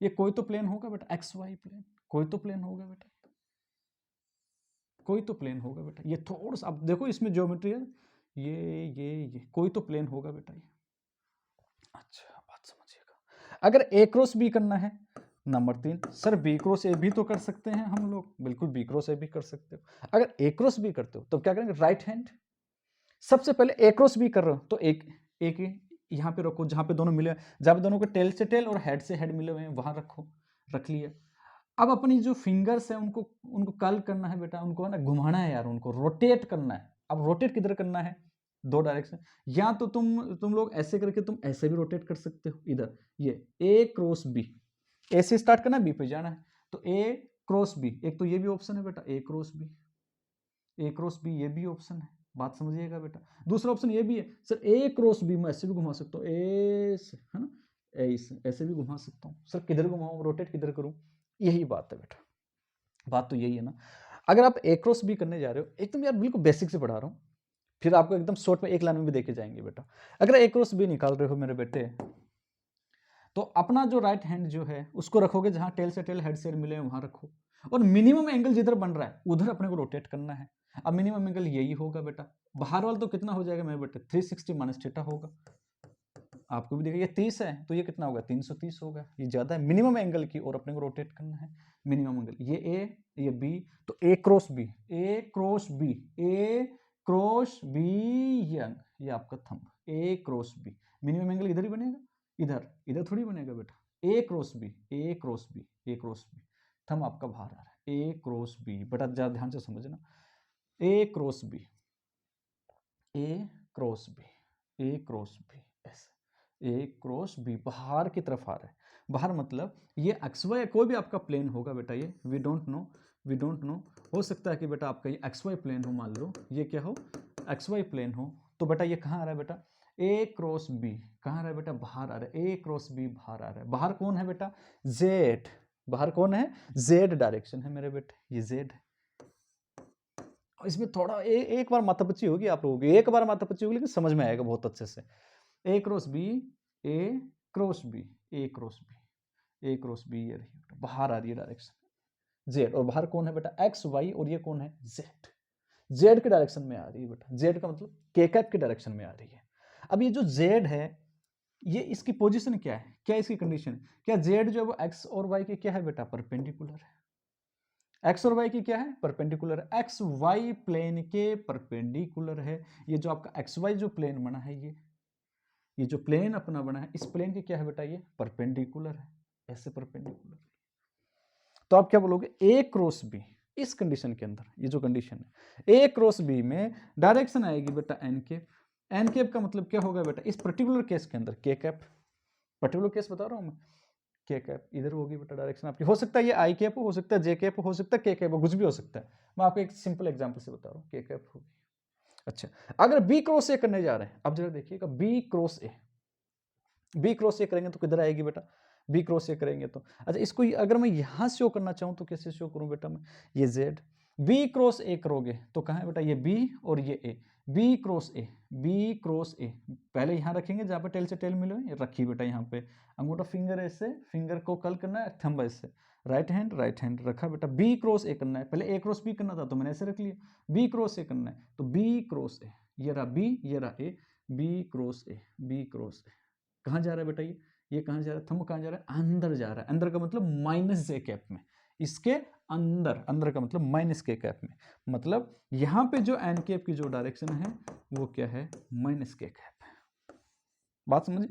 ये कोई तो प्लेन होगा बेटा, एक्स वाई प्लेन, कोई तो प्लेन होगा बेटा, कोई तो प्लेन होगा बेटा। ये थोड़ा सा अब देखो इसमें ज्योमेट्री है, ये कोई तो प्लेन होगा बेटा ये। अच्छा, बात समझिएगा। अगर ए क्रॉस बी करना है, number 3, sir B cross A भी तो कर सकते हैं हम लोग, बिल्कुल बी क्रॉस ए भी कर सकते हो। अगर ए क्रॉस बी करते हो तो क्या करेंगे, राइट हैंड, सबसे पहले ए क्रॉस बी कर रहे हो तो एक एक यहाँ पे रखो, जहां पे दोनों मिले, जहां पे दोनों को टेल से टेल और हेड से हेड मिले हुए हैं वहां रखो, रख लिया। अब अपनी जो फिंगर्स है उनको उनको कर्ल करना है बेटा, उनको है ना घुमाना है यार, उनको रोटेट करना है। अब रोटेट किधर करना है, दो डायरेक्शन, या तो तुम लोग ऐसे करके तुम ऐसे भी रोटेट कर सकते हो, इधर ये ए क्रॉस बी, ए से स्टार्ट करना, बी पे जाना है, तो ए क्रॉस बी, एक तो ये भी ऑप्शन है बेटा, A cross B, A cross B, ये भी ऑप्शन है, बात समझिएगा बेटा। दूसरा ऑप्शन ये भी है, सर ए क्रॉस बी मैं ऐसे भी घुमा सकता हूँ, ए से, है ना, ऐसे भी घुमा सकता हूँ। सर किधर घुमाऊँ, रोटेट किधर करूँ, यही बात है बेटा, बात तो यही है ना। अगर आप ए क्रॉस बी करने जा रहे हो, एकदम यार बिल्कुल बेसिक से पढ़ा रहा हूँ, फिर आपको एकदम शॉर्ट में एक लाइन में भी देखे जाएंगे बेटा। अगर ए क्रॉस बी निकाल रहे हो मेरे बेटे, तो अपना जो राइट हैंड जो है उसको रखोगे जहां टेल से टेल हेड से हेड मिले वहां रखो, और मिनिमम एंगल जिधर बन रहा है उधर अपने को रोटेट करना है। अब मिनिमम एंगल यही होगा बेटा, बाहर वाला तो कितना हो जाएगा मेरे बेटे, 360 माइनस थीटा होगा। आपको भी देखिए ये 30 है तो ये कितना होगा, 330 होगा, ये ज्यादा है मिनिमम एंगल की, और अपने को रोटेट करना है मिनिमम एंगल। ये ए, ये बी, तो A cross B, A cross B, A cross B, ये आपका थंब, ए क्रॉस बी, मिनिमम एंगल इधर ही बनेगा, इधर इधर थोड़ी बनेगा बेटा, A cross B, A cross B, A cross B, thumb आपका बाहर आ रहा है, ए क्रॉस बी बेटा, ज्यादा ध्यान से समझना, ए cross B, A cross B, A cross B, ऐसे ए क्रॉस बी बाहर की तरफ आ रहा है। बाहर मतलब ये एक्स वाई कोई भी आपका प्लेन होगा बेटा, ये वी डोंट नो हो सकता है कि बेटा आपका ये एक्स वाई प्लेन हो, मान लो ये क्या हो, एक्स वाई प्लेन हो, तो बेटा ये कहाँ आ रहा है बेटा, ए क्रॉस बी कहाँ आ रहा है बेटा, बाहर आ रहा है, ए क्रॉस बी बाहर आ रहा है, बाहर कौन है बेटा, जेड, बाहर कौन है, जेड डायरेक्शन है मेरे बेटे, ये जेड है। इसमें थोड़ा एक बार माथापच्ची होगी आप लोगों की, एक बार माथापच्ची होगी, लेकिन समझ में आएगा बहुत अच्छे से। ए cross B, A cross B, A cross B, A cross B, ये रही बाहर आ रही है डायरेक्शन जेड, और बाहर कौन है बेटा, एक्स वाई, और ये कौन है, जेड, जेड के डायरेक्शन में आ रही है बेटा, जेड का मतलब के कैप के डायरेक्शन में आ रही है। अब ये जो जेड है, ये इसकी पोजीशन क्या है, क्या इसकी कंडीशन, क्या जेड जो है वो एक्स और वाई के क्या है बेटा, परपेंडिकुलर है, एक्स और वाई की क्या है, परपेंडिकुलर है, एक्स वाई प्लेन के परपेंडिकुलर है। ये जो आपका एक्स वाई जो प्लेन बना है, ये जो प्लेन अपना बना है, इस प्लेन के क्या है बेटा, ये परपेंडिकुलर है, ऐसे परपेंडिकुलर। तो आप क्या बोलोगे, ए क्रॉस बी, इस कंडीशन के अंदर, ये जो कंडीशन है ए क्रॉस बी में डायरेक्शन आएगी बेटा एन कैप, एन कैप का मतलब क्या होगा बेटा, इस पर्टिकुलर केस के अंदर के कैप, पर्टिकुलर केस बता रहा हूं मैं, के कैप इधर होगी बेटा डायरेक्शन आपकी, हो सकता है ये आई कैप हो सकता है जे कैप हो सकता है के कैप हो, कुछ भी हो सकता है, मैं आपको एक सिंपल एग्जांपल से बता रहा हूँ, के कैप होगी। अच्छा, अगर बी क्रॉस ए करने जा रहे हैं, अब जरा देखिएगा, B cross A, B cross A करेंगे तो किधर आएगी बेटा, बी क्रॉस ए करेंगे तो, अच्छा इसको अगर मैं यहां शो करना चाहूं तो कैसे शो करूं बेटा मैं, ये जेड, बी क्रॉस ए करोगे तो कहां है बेटा, ये बी और ये A, B cross A, B cross A, पहले यहां रखेंगे जहां पे टेल से टेल मिले, रखी बेटा यहाँ पे, अंगूठा फिंगर ऐसे, फिंगर को कल करना है, थंब ऐसे, राइट हैंड रखा बेटा, बी क्रॉस ए करना है, पहले ए क्रॉस बी करना था तो मैंने ऐसे रख लिया, बी क्रॉस ए करना है तो बी क्रॉस ए, ये रहा बी, ये रहा A, B cross A, B cross A, कहाँ जा रहा है बेटा, ये कहाँ जा रहा है, थंब कहाँ जा रहा है, अंदर जा रहा है, अंदर का मतलब माइनस जे कैप में, इसके अंदर, अंदर का मतलब माइनस के कैप में, मतलब यहाँ पे जो एन कैप की जो डायरेक्शन है वो क्या है, माइनस के कैप है। बात समझ,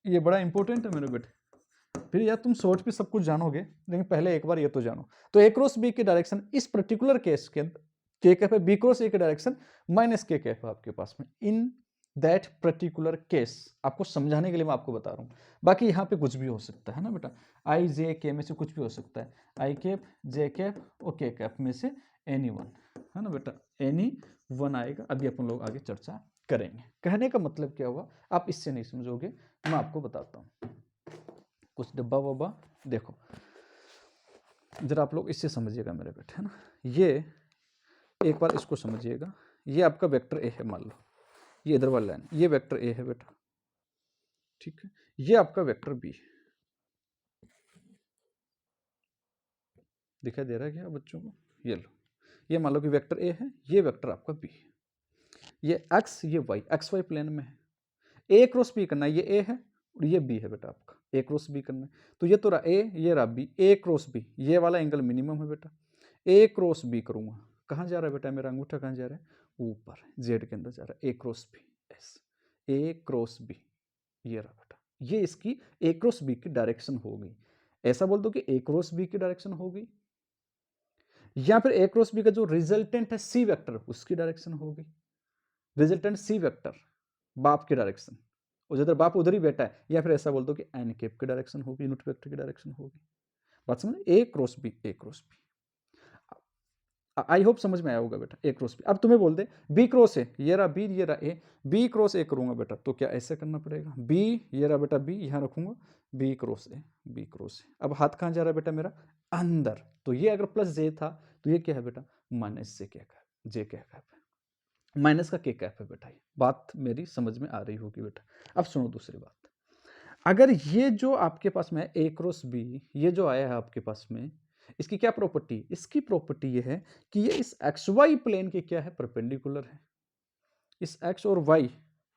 ये बड़ा इंपॉर्टेंट है मेरे बेटे, फिर यार तुम सोच भी सब कुछ जानोगे, लेकिन पहले एक बार ये तो जानो, तो ए क्रॉस बी की डायरेक्शन इस पर्टिकुलर केस के अंदर के कैप है, बी क्रॉस ए की डायरेक्शन माइनस के कैप है आपके पास में, इन दैट पर्टिकुलर केस, आपको समझाने के लिए मैं आपको बता रहा हूँ, बाकी यहाँ पे कुछ भी हो सकता है ना बेटा, आई जे के में से कुछ भी हो सकता है, आई कैप, जे कैप और के कैप में से एनी वन, है ना बेटा, एनी वन आएगा, अभी अपन लोग आगे चर्चा करेंगे। कहने का मतलब क्या हुआ, आप इससे नहीं समझोगे, मैं आपको बताता हूँ, कुछ डब्बा वब्बा देखो, जरा आप लोग इससे समझिएगा मेरे बेटे, है ना, ये एक बार इसको समझिएगा, ये आपका वेक्टर ए है, मान लो ये इधर वाला लाइन, ये वेक्टर ए है बेटा, ठीक है, ये आपका वेक्टर बी है, दिखाई दे रहा है क्या बच्चों को, ये लो, ये मान लो कि वेक्टर ए है, ये वेक्टर आपका बी है, ये एक्स, ये वाई, एक्स वाई प्लेन में है, ए क्रॉस बी करना है, ये ए है और ये बी है बेटा आपका, ए क्रॉस बी करना है, तो ये तो रहा ए, ये रहा बी, ए क्रॉस बी, ये वाला एंगल मिनिमम है बेटा, ए क्रॉस बी करूंगा, कहाँ जा रहा है बेटा मेरा अंगूठा, कहाँ जा रहा है, ऊपर जेड के अंदर जा रहा है, ए क्रॉस बी, एस, ए क्रॉस बी, ये रहा बेटा, ये इसकी ए क्रॉस बी की डायरेक्शन होगी, ऐसा बोल दो कि ए क्रॉस बी की डायरेक्शन होगी, या फिर ए क्रॉस बी का जो रिजल्टेंट है सी वेक्टर, उसकी डायरेक्शन होगी, रिजल्टेंट सी वेक्टर बाप की डायरेक्शन, और जिधर बाप उधर ही बैठा है, या फिर ऐसा बोल दो कि एन कैप की डायरेक्शन होगी, यूनिट वेक्टर की डायरेक्शन होगी, बात समझ, A cross B, A cross B, I hope समझ में आया होगा बेटा, ए क्रॉस बी, अब तुम्हें बोल दे बी क्रॉस ए, ये रहा बी, ये रहा ए, बी क्रॉस ए करूंगा बेटा, तो क्या ऐसे करना पड़ेगा, बी, ये रहा बेटा बी, यहां रखूंगा, B cross A, B cross A, अब हाथ कहां जा रहा है बेटा मेरा, अंदर, तो ये अगर प्लस जे था तो ये क्या है बेटा, माइनस जे क्या है, जे क्या है, माइनस का के कैप है बेटा, ये बात मेरी समझ में आ रही होगी बेटा। अब सुनो दूसरी बात, अगर ये जो आपके पास में ए क्रॉस बी, ये जो आया है आपके पास में, इसकी क्या प्रॉपर्टी, इसकी प्रॉपर्टी ये है कि ये इस एक्स वाई प्लेन के क्या है, परपेंडिकुलर है, इस एक्स और वाई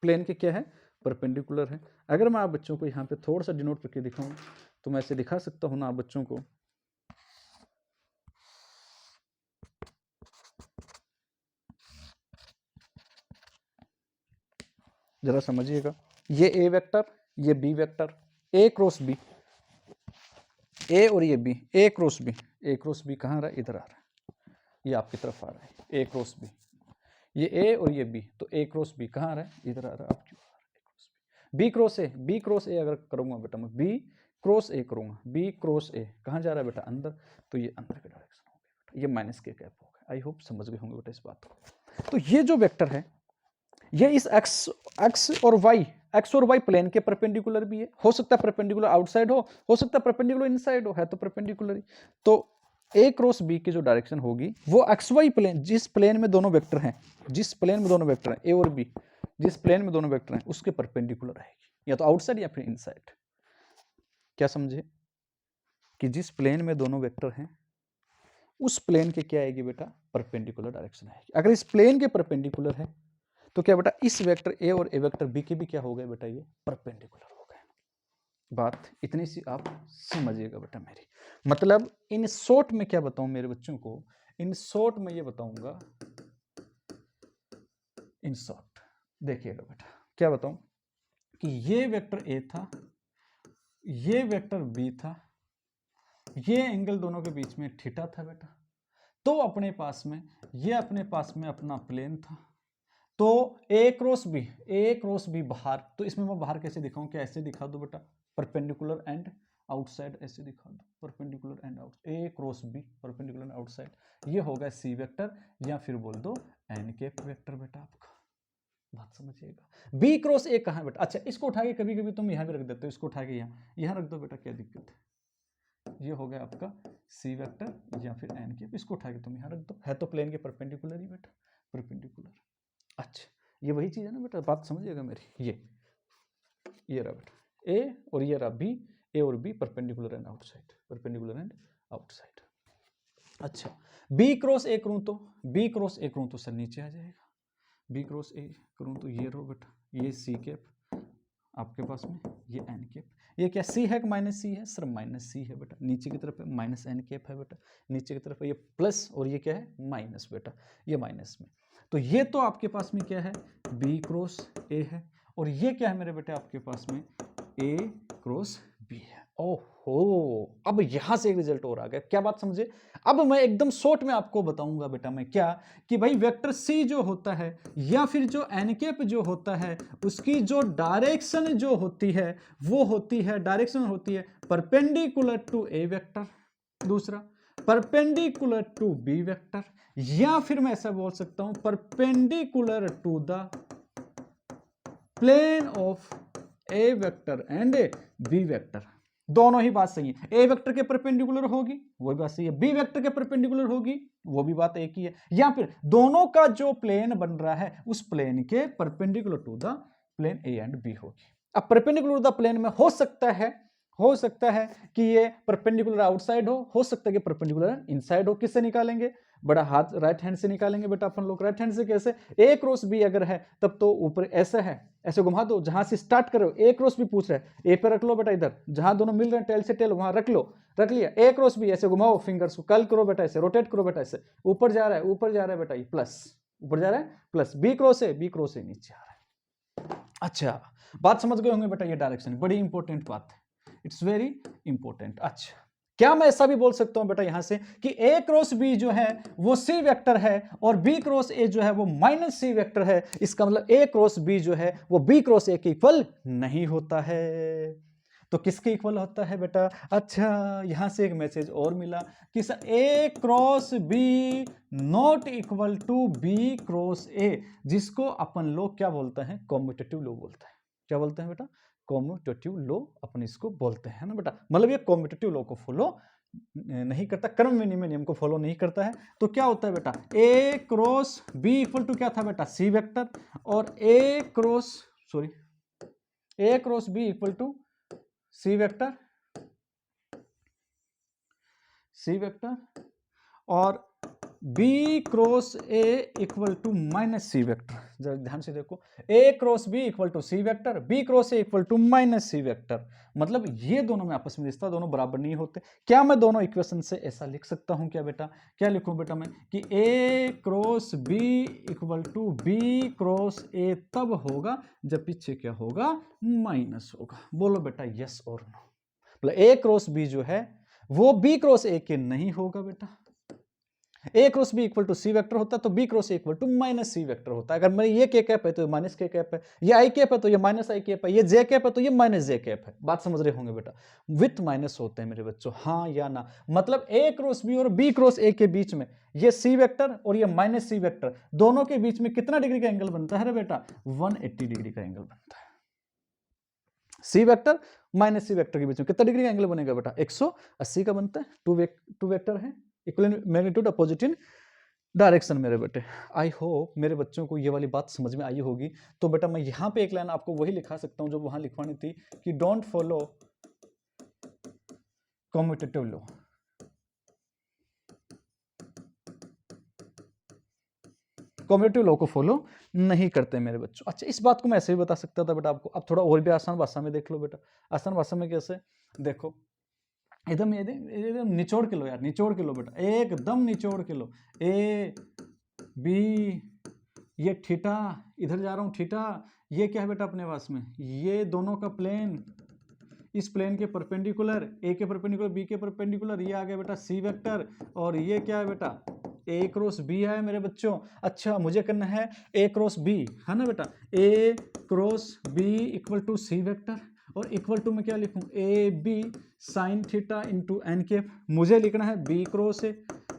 प्लेन के क्या है, परपेंडिकुलर है। अगर मैं आप बच्चों को यहाँ पे थोड़ा सा डिनोट करके दिखाऊं तो मैं ऐसे दिखा सकता हूँ ना आप बच्चों को, जरा समझिएगा, ये ए वेक्टर, ये B vector, A cross B, A और ये B, A cross B, A cross B कहाँ रहा है, इधर आ रहा है, ये आपकी तरफ आ रहा है, ए क्रॉस बी, ये ए और ये बी, तो ए क्रॉस बी कहाँ आ रहा है, इधर आ रहा है, आप क्यों आ रहा है, B cross A, B cross A अगर करूंगा बेटा मैं, बी क्रॉस ए करूंगा, बी क्रॉस ए कहाँ जा रहा है बेटा, अंदर, तो ये अंदर की डायरेक्शन हो गई ये माइनस के कैप हो गया। आई होप समझ गए होंगे बेटा इस बात को। तो ये जो वेक्टर है ये इस x और y प्लेन के परपेंडिकुलर भी है, हो सकता है परपेंडिकुलर आउटसाइड हो सकता है परपेंडिकुलर इनसाइड हो, है तो परपेंडिकुलर ही। तो a क्रॉस b की जो डायरेक्शन होगी वो xy प्लेन, जिस प्लेन में दोनों वेक्टर हैं, जिस प्लेन में दोनों वेक्टर हैं a और b, जिस प्लेन में दोनों वेक्टर हैं उसके परपेंडिकुलर रहेगी, या तो आउटसाइड या फिर इनसाइड। क्या समझे कि जिस प्लेन में दोनों वेक्टर हैं उस प्लेन के क्या आएगी बेटा, परपेंडिकुलर डायरेक्शन आएगी। अगर इस प्लेन के परपेंडिकुलर है तो क्या बेटा इस वेक्टर a और a वेक्टर b के भी क्या हो गए बेटा, ये परपेंडिकुलर हो गए। बात इतनी सी आप समझिएगा बेटा मेरी। मतलब इन शॉर्ट में क्या बताऊं मेरे बच्चों को, इन शॉर्ट में ये बताऊंगा, इन शॉर्ट देखिएगा बेटा क्या बताऊं कि ये वेक्टर a था, ये वेक्टर b था, ये एंगल दोनों के बीच में थीटा था बेटा। तो अपने पास में ये अपने पास में अपना प्लेन था। तो a क्रॉस बी बाहर, तो इसमें मैं बाहर कैसे दिखाऊं, क्या ऐसे दिखा दो बेटा, परपेंडिकुलर एंड आउटसाइड ऐसे दिखा दो, perpendicular and out, a cross B perpendicular and outside, ये होगा सी वेक्टर या फिर बोल दो एन कैप वेक्टर बेटा आपका। बात समझिएगा। b क्रॉस a कहां है बेटा, अच्छा इसको उठा के कभी कभी तुम यहां भी रख देते हो, इसको उठा के यहां रख दो बेटा, क्या दिक्कत है, ये हो गया आपका सी वेक्टर या फिर एन कैप, इसको उठा के तुम यहां रख दो, है तो प्लेन के परपेंडिकुलर ही बेटा, परपेंडिकुलर। अच्छा ये वही चीज है ना बेटा, बात समझिएगा मेरी। ये रहा बेटा ए और ये रहा बी, ए और B perpendicular and outside, perpendicular and outside. अच्छा बी क्रॉस ए करूं तो, बी क्रॉस ए करूं तो सर नीचे आ जाएगा, बी क्रॉस ए करूं तो ये रो बेटा, ये सी कैप आपके पास में, ये एन कैप, ये क्या सी है कि माइनस सी है, सर माइनस सी है बेटा, नीचे की तरफ माइनस एन कैप है बेटा, नीचे की तरफ ये प्लस और ये क्या है माइनस बेटा, ये माइनस में। तो ये तो आपके पास में क्या है, बी क्रॉस ए है, और ये क्या है मेरे बेटे आपके पास में, ए क्रॉस बी है। ओहो अब यहां से एक रिजल्ट और आ गया, क्या बात समझे। अब मैं एकदम शॉर्ट में आपको बताऊंगा बेटा मैं क्या, कि भाई वेक्टर सी जो होता है या फिर जो एन कैप जो होता है उसकी जो डायरेक्शन जो होती है वो होती है, डायरेक्शन होती है परपेंडिकुलर टू ए वेक्टर, दूसरा परपेंडिकुलर टू बी वेक्टर, या फिर मैं ऐसा बोल सकता हूं perpendicular to the plane of A vector and B vector. दोनों ही बात सही है, ए वेक्टर के परपेंडिकुलर होगी वो भी बात सही है, बी वेक्टर के परपेंडिकुलर होगी वो भी बात एक ही है, या फिर दोनों का जो प्लेन बन रहा है उस प्लेन के perpendicular to the plane A and B होगी। अब परपेंडिकुलर टू द प्लेन में हो सकता है कि ये परपेंडिकुलर आउटसाइड हो सकता है कि परपेंडिकुलर इनसाइड हो। किससे निकालेंगे, बड़ा हाथ राइट हैंड से निकालेंगे बेटा अपन लोग। राइट हैंड से कैसे, ए क्रॉस बी अगर है तब तो ऊपर ऐसा है, ऐसे घुमा दो, जहां से स्टार्ट करो ए क्रॉस बी पूछ रहा है, ए पे रख लो बेटा, इधर जहां दोनों मिल रहे हैं टेल से टेल वहां रख लो, रख लिया, ए क्रॉस बी ऐसे घुमाओ फिंगर्स को, कल करो बेटा ऐसे, रोटेट करो बेटा ऐसे, ऊपर जा रहा है बेटा ये प्लस, ऊपर जा रहा है प्लस, बी क्रॉस ए नीचे आ रहा है। अच्छा बात समझ गए होंगे बेटा, ये डायरेक्शन बड़ी इंपॉर्टेंट बात है, इट्स वेरी इंपॉर्टेंट। अच्छा क्या मैं ऐसा भी बोल सकता हूं बेटा यहां से कि ए क्रॉस बी जो है वो सी वेक्टर है और बी क्रॉस ए जो है वो माइनस सी वेक्टर है, इसका मतलब ए क्रॉस बी जो है वो बी क्रॉस ए के इक्वल नहीं होता है, तो किसके इक्वल होता है बेटा। अच्छा यहां से एक मैसेज और मिला कि sir A cross B not equal to B cross A, जिसको अपन लोग क्या बोलते हैं, कॉम्यूटेटिव लॉ बोलते हैं। क्या बोलते हैं बेटा, कॉम्यूटेटिव लॉ अपन इसको बोलते हैं ना बेटा, मतलब ये कॉम्यूटेटिव लॉ को फॉलो नहीं करता, क्रम विनिमय नियम को फॉलो नहीं करता है। तो क्या होता है बेटा, A cross B equal to क्या था बेटा, सी वेक्टर, और A cross B equal to C vector और B cross A equal to minus C vector. जरा ध्यान से देखो, A cross B equal to C vector, B cross A equal to minus C vector, मतलब ये दोनों में आपस में रिश्ता, दोनों बराबर नहीं होते। क्या मैं दोनों इक्वेशन से ऐसा लिख सकता हूं क्या बेटा, क्या लिखूं बेटा मैं कि A cross B equal to B cross A तब होगा जब पीछे क्या होगा, माइनस होगा। बोलो बेटा यस और नो। मतलब ए क्रॉस बी जो है वो बी क्रॉस ए के नहीं होगा बेटा, A cross B equal to C vector होता है तो B cross A equal to minus C vector होता है। अगर मेरे ये के कैप है तो ये माइनस के कैप है, ये आई कैप है तो ये माइनस आई कैप है, ये जे कैप है तो ये माइनस जे कैप है। बात समझ रहे होंगे बेटा, विथ माइनस होते हैं मेरे बच्चों, हाँ या ना। मतलब ए क्रॉस बी और बी क्रॉस ए के बीच में ये सी वेक्टर और ये माइनस सी वेक्टर दोनों के बीच में कितना डिग्री का एंगल बनता है रे बेटा? 180 डिग्री का एंगल बनता है। C vector minus C vector के बीच में कितना डिग्री का एंगल बनेगा बेटा? 180 का बनता है। टू वेक्टर है, equal magnitude opposite in direction मेरे बेटे। आई होप मेरे बच्चों को ये वाली बात समझ में आई होगी। तो बेटा मैं यहाँ पे एक लाइन आपको वही लिखा सकता हूँ जो वहां लिखवानी थी कि don't follow commutative law. Commutative law को फॉलो नहीं करते मेरे बच्चों। अच्छा, इस बात को मैं ऐसे भी बता सकता था बेटा आपको। अब थोड़ा और भी आसान भाषा में देख लो बेटा। आसान भाषा में कैसे? देखो एकदम निचोड़ के लो यार, निचोड़ के लो बेटा, एकदम निचोड़ के लो। ए बी, ये थीटा, इधर जा रहा हूं थीटा, ये क्या है बेटा अपने पास में? ये दोनों का प्लेन, इस प्लेन के परपेंडिकुलर, ए के परपेंडिकुलर बी के परपेंडिकुलर, ये आ गया बेटा सी वेक्टर। और ये क्या है बेटा? ए क्रॉस बी है मेरे बच्चों। अच्छा, मुझे करना है ए क्रॉस बी, है ना बेटा? A cross B equal to C vector, और इक्वल टू में क्या लिखूं? A B sine theta into N cap. मुझे लिखना है B cross A,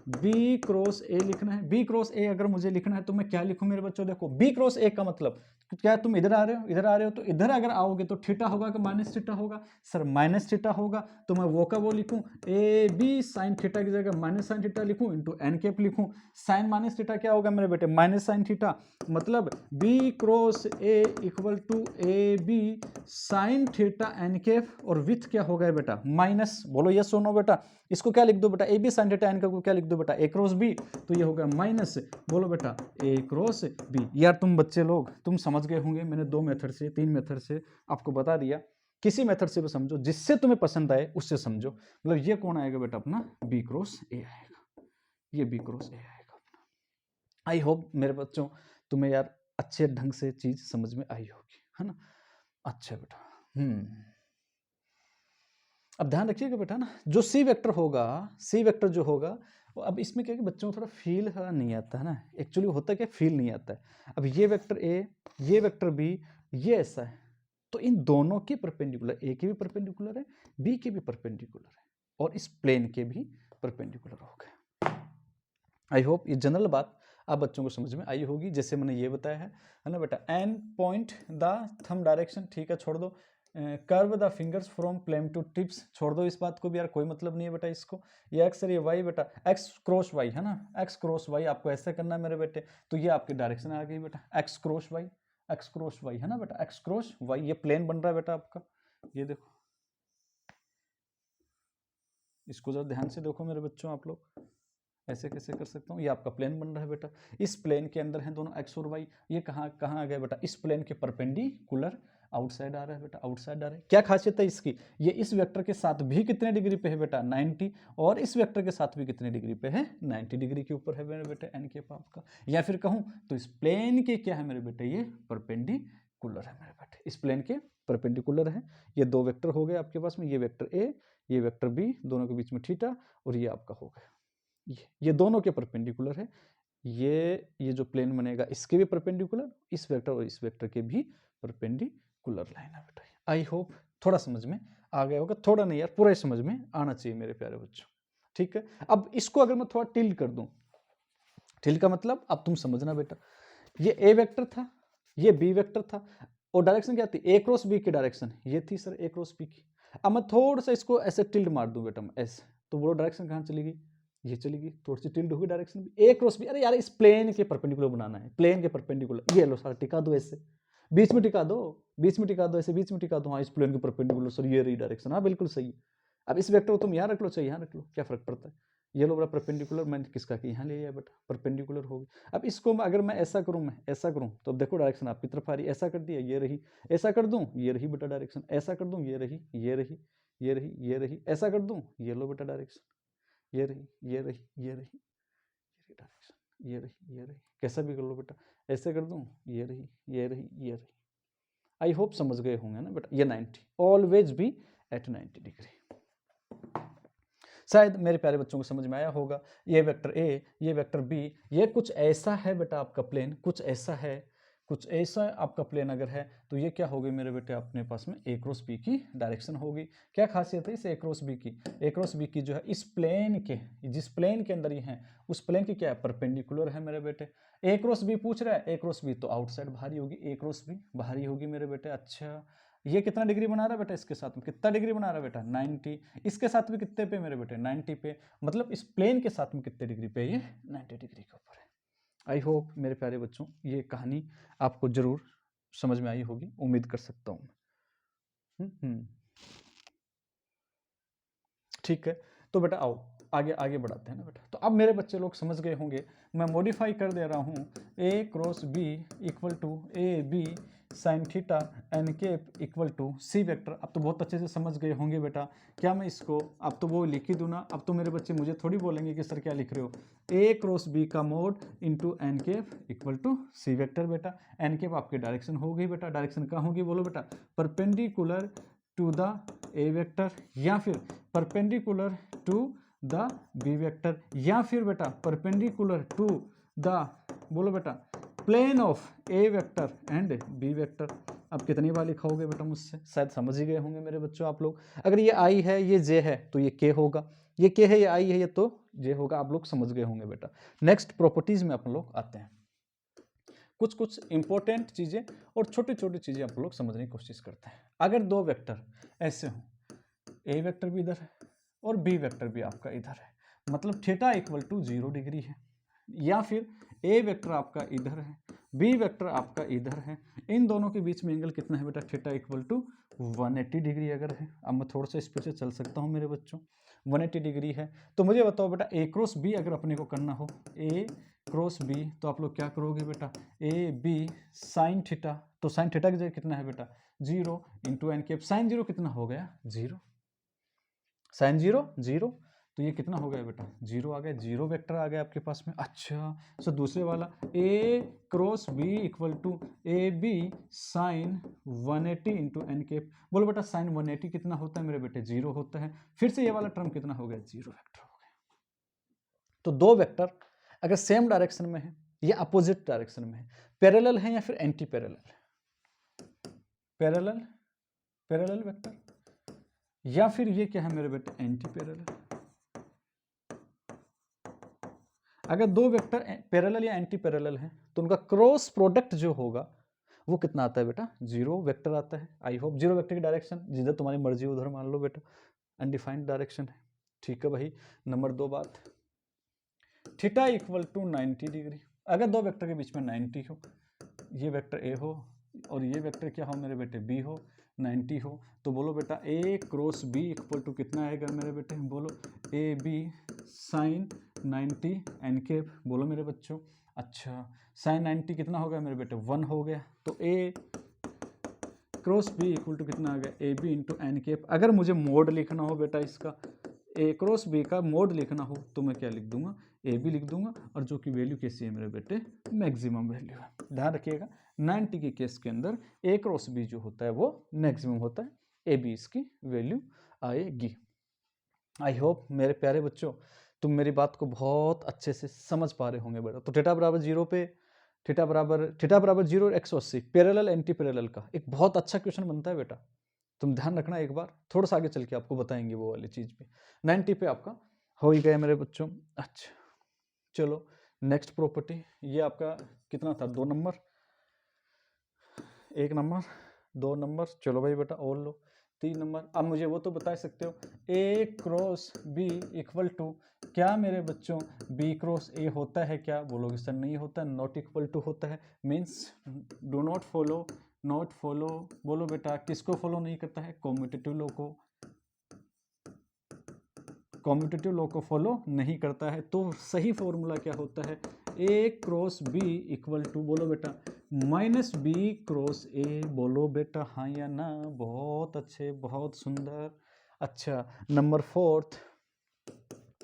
B cross A लिखना है। बी क्रॉस ए अगर मुझे लिखना है तो मैं क्या लिखूं मेरे बच्चों? देखो बी क्रॉस ए का मतलब क्या, तुम इधर आ रहे हो, इधर आ रहे हो, तो इधर अगर आओगे तो थीटा होगा कि माइनस थीटा होगा? सर माइनस थीटा होगा। तो मैं वो का वो लिखूं, ए बी साइन थीटा की जगह माइनस साइन थीटा लिखूं इंटू एन कैप लिखूं। साइन माइनस थीटा क्या होगा मेरे बेटे? Minus sine theta. मतलब B cross A equal to A B sine theta N cap, और विथ क्या हो गया बेटा? माइनस। बोलो यस और नो बेटा। इसको क्या लिख दो बेटा? A B sine theta N cap को क्या लिख दो बेटा? A cross B. तो ये हो गया माइनस, बोलो बेटा ए क्रॉस बी। यार तुम बच्चे लोग तुम समझ गए होंगे, मैंने 2 मेथड से 3 मेथड से आपको बता दिया। किसी मेथड से भी समझो, जिससे तुम्हें पसंद आए उससे समझो। मतलब ये कौन आएगा बेटा अपना? बी क्रॉस ए आएगा, ये बी क्रॉस ए आएगा अपना। आई होप मेरे बच्चों तुम्हें यार अच्छे ढंग से चीज समझ में आई होगी, है ना? अच्छा बेटा, अब ध्यान रखिएगा बेटा ना, जो सी वेक्टर होगा, सी वेक्टर जो होगा, अब इसमें क्या है कि बच्चों को थोड़ा फील नहीं आता है ना। एक्चुअली होता क्या, फील नहीं आता है। अब ये वेक्टर ए, ये वेक्टर बी, ये ऐसा है, तो इन दोनों के परपेंडिकुलर, ए के भी परपेंडिकुलर है, बी के भी परपेंडिकुलर है, और इस प्लेन के भी परपेंडिकुलर हो गए। आई होप ये जनरल बात आप बच्चों को समझ में आई होगी, जैसे मैंने ये बताया है ना बेटा। And point the thumb direction, ठीक है, छोड़ दो। Curve the fingers from palm to tips, छोड़ दो इस बात को भी यार, कोई मतलब नहीं है बेटा इसको। ये एक्स और ये वाई बेटा, एक्स क्रॉस वाई है ना, एक्स क्रॉस वाई आपको ऐसे करना है मेरे बेटे। तो ये आपकी डायरेक्शन आ गई बेटा, X cross Y, X cross Y है ना बेटा, एक्स क्रॉस वाई। ये प्लेन बन रहा है बेटा आपका, ये देखो, इसको जरा ध्यान से देखो मेरे बच्चों आप लोग। ऐसे कैसे कर सकता हूँ? ये आपका प्लेन बन रहा है बेटा, इस प्लेन के अंदर है दोनों एक्स और वाई। ये कहाँ कहाँ आ गया बेटा? इस प्लेन के परपेंडिकुलर आउटसाइड आ रहा है बेटा, आउटसाइड आ रहा है। क्या खासियत है इसकी? ये इस वेक्टर के साथ भी कितने डिग्री पे है बेटा? 90, और इस वेक्टर के साथ भी कितने डिग्री पे है? 90 डिग्री के ऊपर है मेरे बेटे एन के पाप का। या फिर कहूँ तो इस प्लेन के क्या है मेरे बेटे? ये परपेंडिकुलर है मेरे बेटे, इस प्लेन के परपेंडिकुलर है। ये दो वेक्टर हो गए आपके पास में, ये वेक्टर ए, ये वेक्टर बी, दोनों के बीच में थीटा, और ये आपका हो गया, ये दोनों के परपेंडिकुलर है। ये जो प्लेन बनेगा इसके भी परपेंडिकुलर, इस वेक्टर और इस वेक्टर के भी परपेंडिकुलर लाइन है बेटा। आई होप थोड़ा समझ में आ गया होगा, थोड़ा नहीं यार, पूरा ही समझ में आना चाहिए मेरे प्यारे बच्चों, ठीक है। अब इसको अगर मैं थोड़ा टिल्ड कर दूं, टिल्ड का मतलब अब तुम समझना बेटा, ये ए वेक्टर था, ये बी वेक्टर था, और डायरेक्शन क्या थी? ए क्रॉस बी की डायरेक्शन ये थी सर, ए क्रॉस बी की। अब मैं थोड़ा सा इसको ऐसे टिल्ड मार दूं बेटा, ऐसे, तो वो डायरेक्शन कहाँ चली गई? ये चली गई, थोड़ी सी टिल्ड होगी डायरेक्शन भी। ए क्रॉस बी, अरे यार इस प्लेन के परपेंडिकुलर बनाना है, प्लेन के परपेंडिकुलर। ये लो सर, टिका दो ऐसे, बीच में टिका दो, बीच में टिका दो, ऐसे बीच में टिका दो। हाँ, इस प्लेन के परपेंडिकुलर सर, ये रही डायरेक्शन, हाँ बिल्कुल सही। अब इस वेक्टर को तुम यहाँ रख लो, चाहे यहाँ रख लो, क्या फर्क पड़ता है? ये लो बड़ा परपेंडिकुलर, मैंने किसका कि यहाँ ले लिया बेटा, परपेंडिकुलर हो गई। अब इसको अगर मैं ऐसा करूँ, मैं ऐसा करूँ, तो अब देखो डायरेक्शन आपकी तरफ आ रही है, ऐसा कर दिया, ये रही। ऐसा कर दूं, ये रही बेटा डायरेक्शन। ऐसा कर दूं, ये रही, ये रही, ये रही, ये रही। ऐसा कर दूं, ये लो बेटा डायरेक्शन, ये रही, ये रही, ये रही, ये डायरेक्शन, ये रही, ये रही। कैसा भी कर लो बेटा, ऐसे कर दूं, ये रही, ये रही, ये रही। आई होप समझ गए होंगे ना बेटा। ये 90, ऑलवेज बी एट 90 डिग्री। शायद मेरे प्यारे बच्चों को समझ में आया होगा। ये वेक्टर ए, ये वेक्टर बी, ये कुछ ऐसा है बेटा आपका प्लेन, कुछ ऐसा है, कुछ ऐसा आपका प्लेन अगर है तो ये क्या होगी मेरे बेटे अपने पास में ए क्रॉस बी की डायरेक्शन होगी। क्या खासियत है इस ए क्रॉस बी की? ए क्रॉस बी की जो है इस प्लेन के, जिस प्लेन के अंदर ये है उस प्लेन की क्या है, परपेंडिकुलर है मेरे बेटे। ए क्रॉस बी पूछ रहा है, ए क्रॉस बी तो आउटसाइड बाहरी होगी, ए क्रॉस बी बाहरी होगी मेरे बेटे। अच्छा ये कितना डिग्री बना रहा है बेटा, इसके साथ में कितना डिग्री बना रहा है बेटा, 90। इसके साथ में कितने पे मेरे बेटे, 90 पे, मतलब इस प्लेन के साथ में कितने डिग्री पे, ये 90 डिग्री के ऊपर है। आई होप मेरे प्यारे बच्चों ये कहानी आपको जरूर समझ में आई होगी, उम्मीद कर सकता हूँ। ठीक है, तो बेटा आओ आगे आगे बढ़ाते हैं ना बेटा। तो अब मेरे बच्चे लोग समझ गए होंगे, मैं मॉडिफाई कर दे रहा हूँ, A cross B equal to A B sine theta N cap equal to C vector. अब तो बहुत अच्छे से समझ गए होंगे बेटा। क्या मैं इसको अब तो वो लिख ही दूँ ना, अब तो मेरे बच्चे मुझे थोड़ी बोलेंगे कि सर क्या लिख रहे हो, ए क्रॉस बी का mod into N cap equal to C vector. बेटा एन केप आपकी डायरेक्शन हो गई बेटा, डायरेक्शन कहाँ होगी बोलो बेटा, perpendicular to the A vector या फिर perpendicular to the B vector या फिर बेटा परपेंडिकुलर टू द, बोलो बेटा, plane of A vector and B vector. अब कितनी बार लिखाओगे बेटा मुझसे, शायद समझ ही गए होंगे मेरे बच्चों आप लोग। अगर ये आई है ये जे है तो ये के होगा, ये के है ये आई है ये तो जे होगा। आप लोग समझ गए होंगे बेटा। नेक्स्ट प्रॉपर्टीज में अपन लोग आते हैं, कुछ कुछ इंपॉर्टेंट चीजें और छोटी छोटी चीजें आप लोग समझने की कोशिश करते हैं। अगर दो वेक्टर ऐसे हों, ए वेक्टर भी इधर है और बी वेक्टर भी आपका इधर है, मतलब थीटा इक्वल टू 0 डिग्री है, या फिर ए वेक्टर आपका इधर है, बी वेक्टर आपका इधर है, इन दोनों के बीच में एंगल कितना है बेटा, थीटा इक्वल टू 180 डिग्री अगर है। अब मैं थोड़ा सा स्पीड से चल सकता हूँ मेरे बच्चों, 180 डिग्री है। तो मुझे बताओ बेटा ए क्रॉस बी अगर अपने को करना हो, ए क्रॉस बी, तो आप लोग क्या करोगे बेटा, ए बी साइन थीटा, तो साइन थीटा की जगह कितना है बेटा 0 इंटू एन केप, साइन 0 कितना हो गया 0, साइन 0 0, तो ये कितना हो गया बेटा 0 आ गया, 0 वेक्टर आ गया आपके पास में। अच्छा सो दूसरे वाला A cross B equal to A B sine 180 into N cap, बोलो बेटा साइन 180 कितना होता है मेरे बेटे 0 होता है। फिर से ये वाला टर्म कितना हो गया 0 वेक्टर हो गया। तो दो वेक्टर अगर सेम डायरेक्शन में है या अपोजिट डायरेक्शन में है, पैरेलल है या फिर anti parallel, parallel parallel vector, या फिर ये क्या है मेरे बेटे एंटी पैरेलल। अगर दो वेक्टर पैरेलल या एंटी पैरेलल है तो उनका क्रॉस प्रोडक्ट जो होगा वो कितना आता है बेटा 0 वेक्टर आता है। आई होप 0 वेक्टर की डायरेक्शन जिधर तुम्हारी मर्जी उधर मान लो बेटा, अनडिफाइंड डायरेक्शन है। ठीक है भाई, नंबर 2 बात, थीटा इक्वल टू 90 डिग्री। अगर दो वेक्टर के बीच में 90 हो, ये वेक्टर ए हो और ये वेक्टर क्या हो मेरे बेटे बी हो, 90 हो, तो बोलो बेटा A cross B equal to कितना आएगा मेरे बेटे, बोलो A B sine 90 n cap, बोलो मेरे बच्चों। अच्छा साइन 90 कितना हो गया मेरे बेटे 1 हो गया, तो A cross B equal to कितना आ गया A B into N cap. अगर मुझे मोड लिखना हो बेटा इसका, ए क्रॉस बी का मोड लिखना हो तो मैं क्या लिख दूंगा, ए बी लिख दूंगा, और जो कि वैल्यू कैसी है मेरे बेटे मैक्सिमम वैल्यू है। ध्यान रखिएगा 90 के केस के अंदर ए क्रॉस बी जो होता है वो मैक्सिमम होता है, ए बी इसकी वैल्यू आएगी। आई होप मेरे प्यारे बच्चों तुम मेरी बात को बहुत अच्छे से समझ पा रहे होंगे बेटा। तो थीटा बराबर 0 पे थीटा बराबर 0 180 पैरेलल एंटी पैरेलल का एक बहुत अच्छा क्वेश्चन बनता है बेटा, तुम ध्यान रखना। एक बार थोड़ा सा आगे चल के आपको बताएंगे वो वाली चीज भी। 90 पे आपका हो ही गया मेरे बच्चों। अच्छा चलो नेक्स्ट प्रॉपर्टी, ये आपका कितना था 2 नंबर, 1 नंबर 2 नंबर, चलो भाई बेटा और लो 3 नंबर। अब मुझे वो तो बता सकते हो A cross B equal to, क्या मेरे बच्चों बी क्रॉस ए होता है क्या, बोलोगे सर नहीं होता, नॉट इक्वल टू होता है, means do not follow, not follow, बोलो बेटा किसको फॉलो नहीं करता है, कॉम्यूटेटिव लॉ को, कॉम्यूटेटिव लॉ को फॉलो नहीं करता है। तो सही फॉर्मूला क्या होता है, ए क्रॉस बी इक्वल टू, बोलो बेटा माइनस बी क्रॉस ए, बोलो बेटा हाँ या ना, बहुत अच्छे बहुत सुंदर। अच्छा नंबर 4,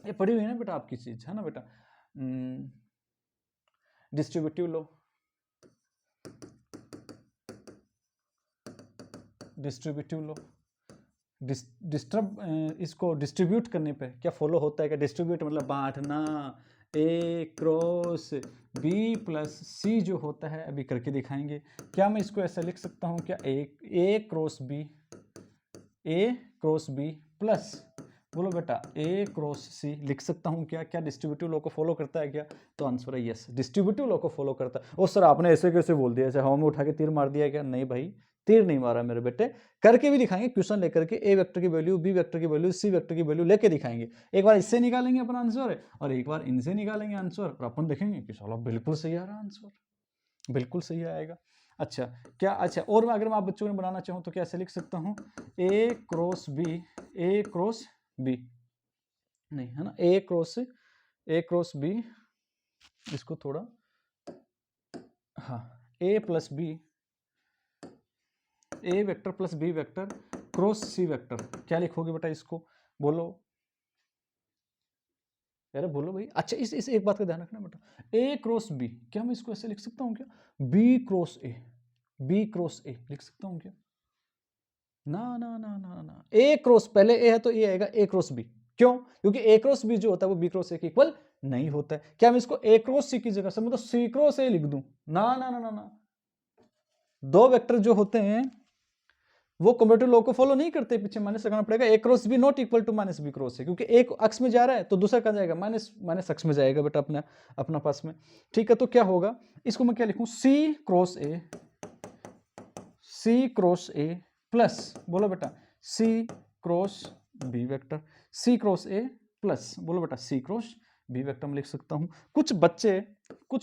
ये पढ़ी हुई है ना बेटा आपकी चीज है ना बेटा, डिस्ट्रीब्यूटिव लॉ, डिस्ट्रीब्यूटिव लॉ, इसको डिस्ट्रीब्यूट करने पे क्या फॉलो होता है? क्या डिस्ट्रीब्यूट मतलब बांटना, ए क्रॉस बी प्लस सी जो होता है अभी करके दिखाएंगे। क्या मैं इसको ऐसा लिख सकता हूँ क्या? ए क्रॉस बी प्लस, बोलो बेटा, ए क्रॉस सी लिख सकता हूँ क्या? क्या डिस्ट्रीब्यूटिव लॉ को फॉलो करता है क्या? तो आंसर है यस, डिस्ट्रीब्यूटिव लॉ को फॉलो करता है। ओ सर आपने ऐसे कैसे बोल दिया, ऐसे हवा में उठा के तीर मार दिया क्या? नहीं भाई, तीर नहीं मारा मेरे बेटे, करके भी दिखाएंगे, क्वेश्चन लेकर के ए वेक्टर की वैल्यू, बी वेक्टर की वैल्यू, सी वेक्टर की वैल्यू लेके दिखाएंगे। एक बार इससे निकालेंगे अपन आंसर और एक बार इनसे निकालेंगे आंसर और अपन देखेंगे कि चलो बिल्कुल सही आ रहा आंसर, बिल्कुल सही आएगा। अच्छा क्या, अच्छा और मैं अगर मैं आप बच्चों ने बनाना चाहूँ तो क्या ऐसे लिख सकता हूँ? ए क्रॉस बी नहीं है ना, ए क्रॉस बी, इसको थोड़ा, हाँ, A plus B, A vector plus B vector cross C vector, क्या लिखोगे बेटा इसको? बोलो अरे बोलो भाई। अच्छा इस एक बात का ध्यान रखना बेटा, ए क्रॉस बी, क्या मैं इसको ऐसे लिख सकता हूँ क्या? बी क्रॉस ए लिख सकता हूँ क्या? ना ना ना ना ना, ए क्रॉस, पहले ए है तो ए आएगा ए क्रॉस बी। क्यों? क्योंकि ए क्रॉस बी जो होता है वो बी क्रॉस ए के इक्वल नहीं होता है। क्या मैं इसको ए क्रॉस सी की जगह से मतलब सी क्रॉस ए लिख दूं? ना ना ना ना ना, दो वेक्टर जो होते हैं वो कम्यूटेटिव लॉ को फॉलो नहीं करते, पीछे माइनस लगाना पड़ेगा। A cross B not equal to minus B cross है, क्योंकि एक अक्ष में जा रहा है तो दूसरा कहां जाएगा? माइनस अक्ष में जाएगा बेटा, अपना पास में। ठीक है, तो क्या होगा, इसको मैं क्या लिखूं? सी क्रॉस ए प्लस, बोलो बेटा, C cross B vector, C cross A plus, बोलो बेटा, सी क्रॉस बी वेक्टर में लिख सकता हूं। कुछ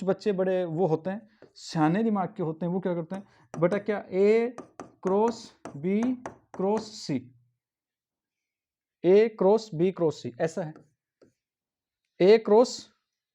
बच्चे बड़े वो होते हैं, सियाने दिमाग के होते हैं, वो क्या करते हैं बेटा, क्या A cross B cross C, A cross B cross सी ऐसा है, ए क्रॉस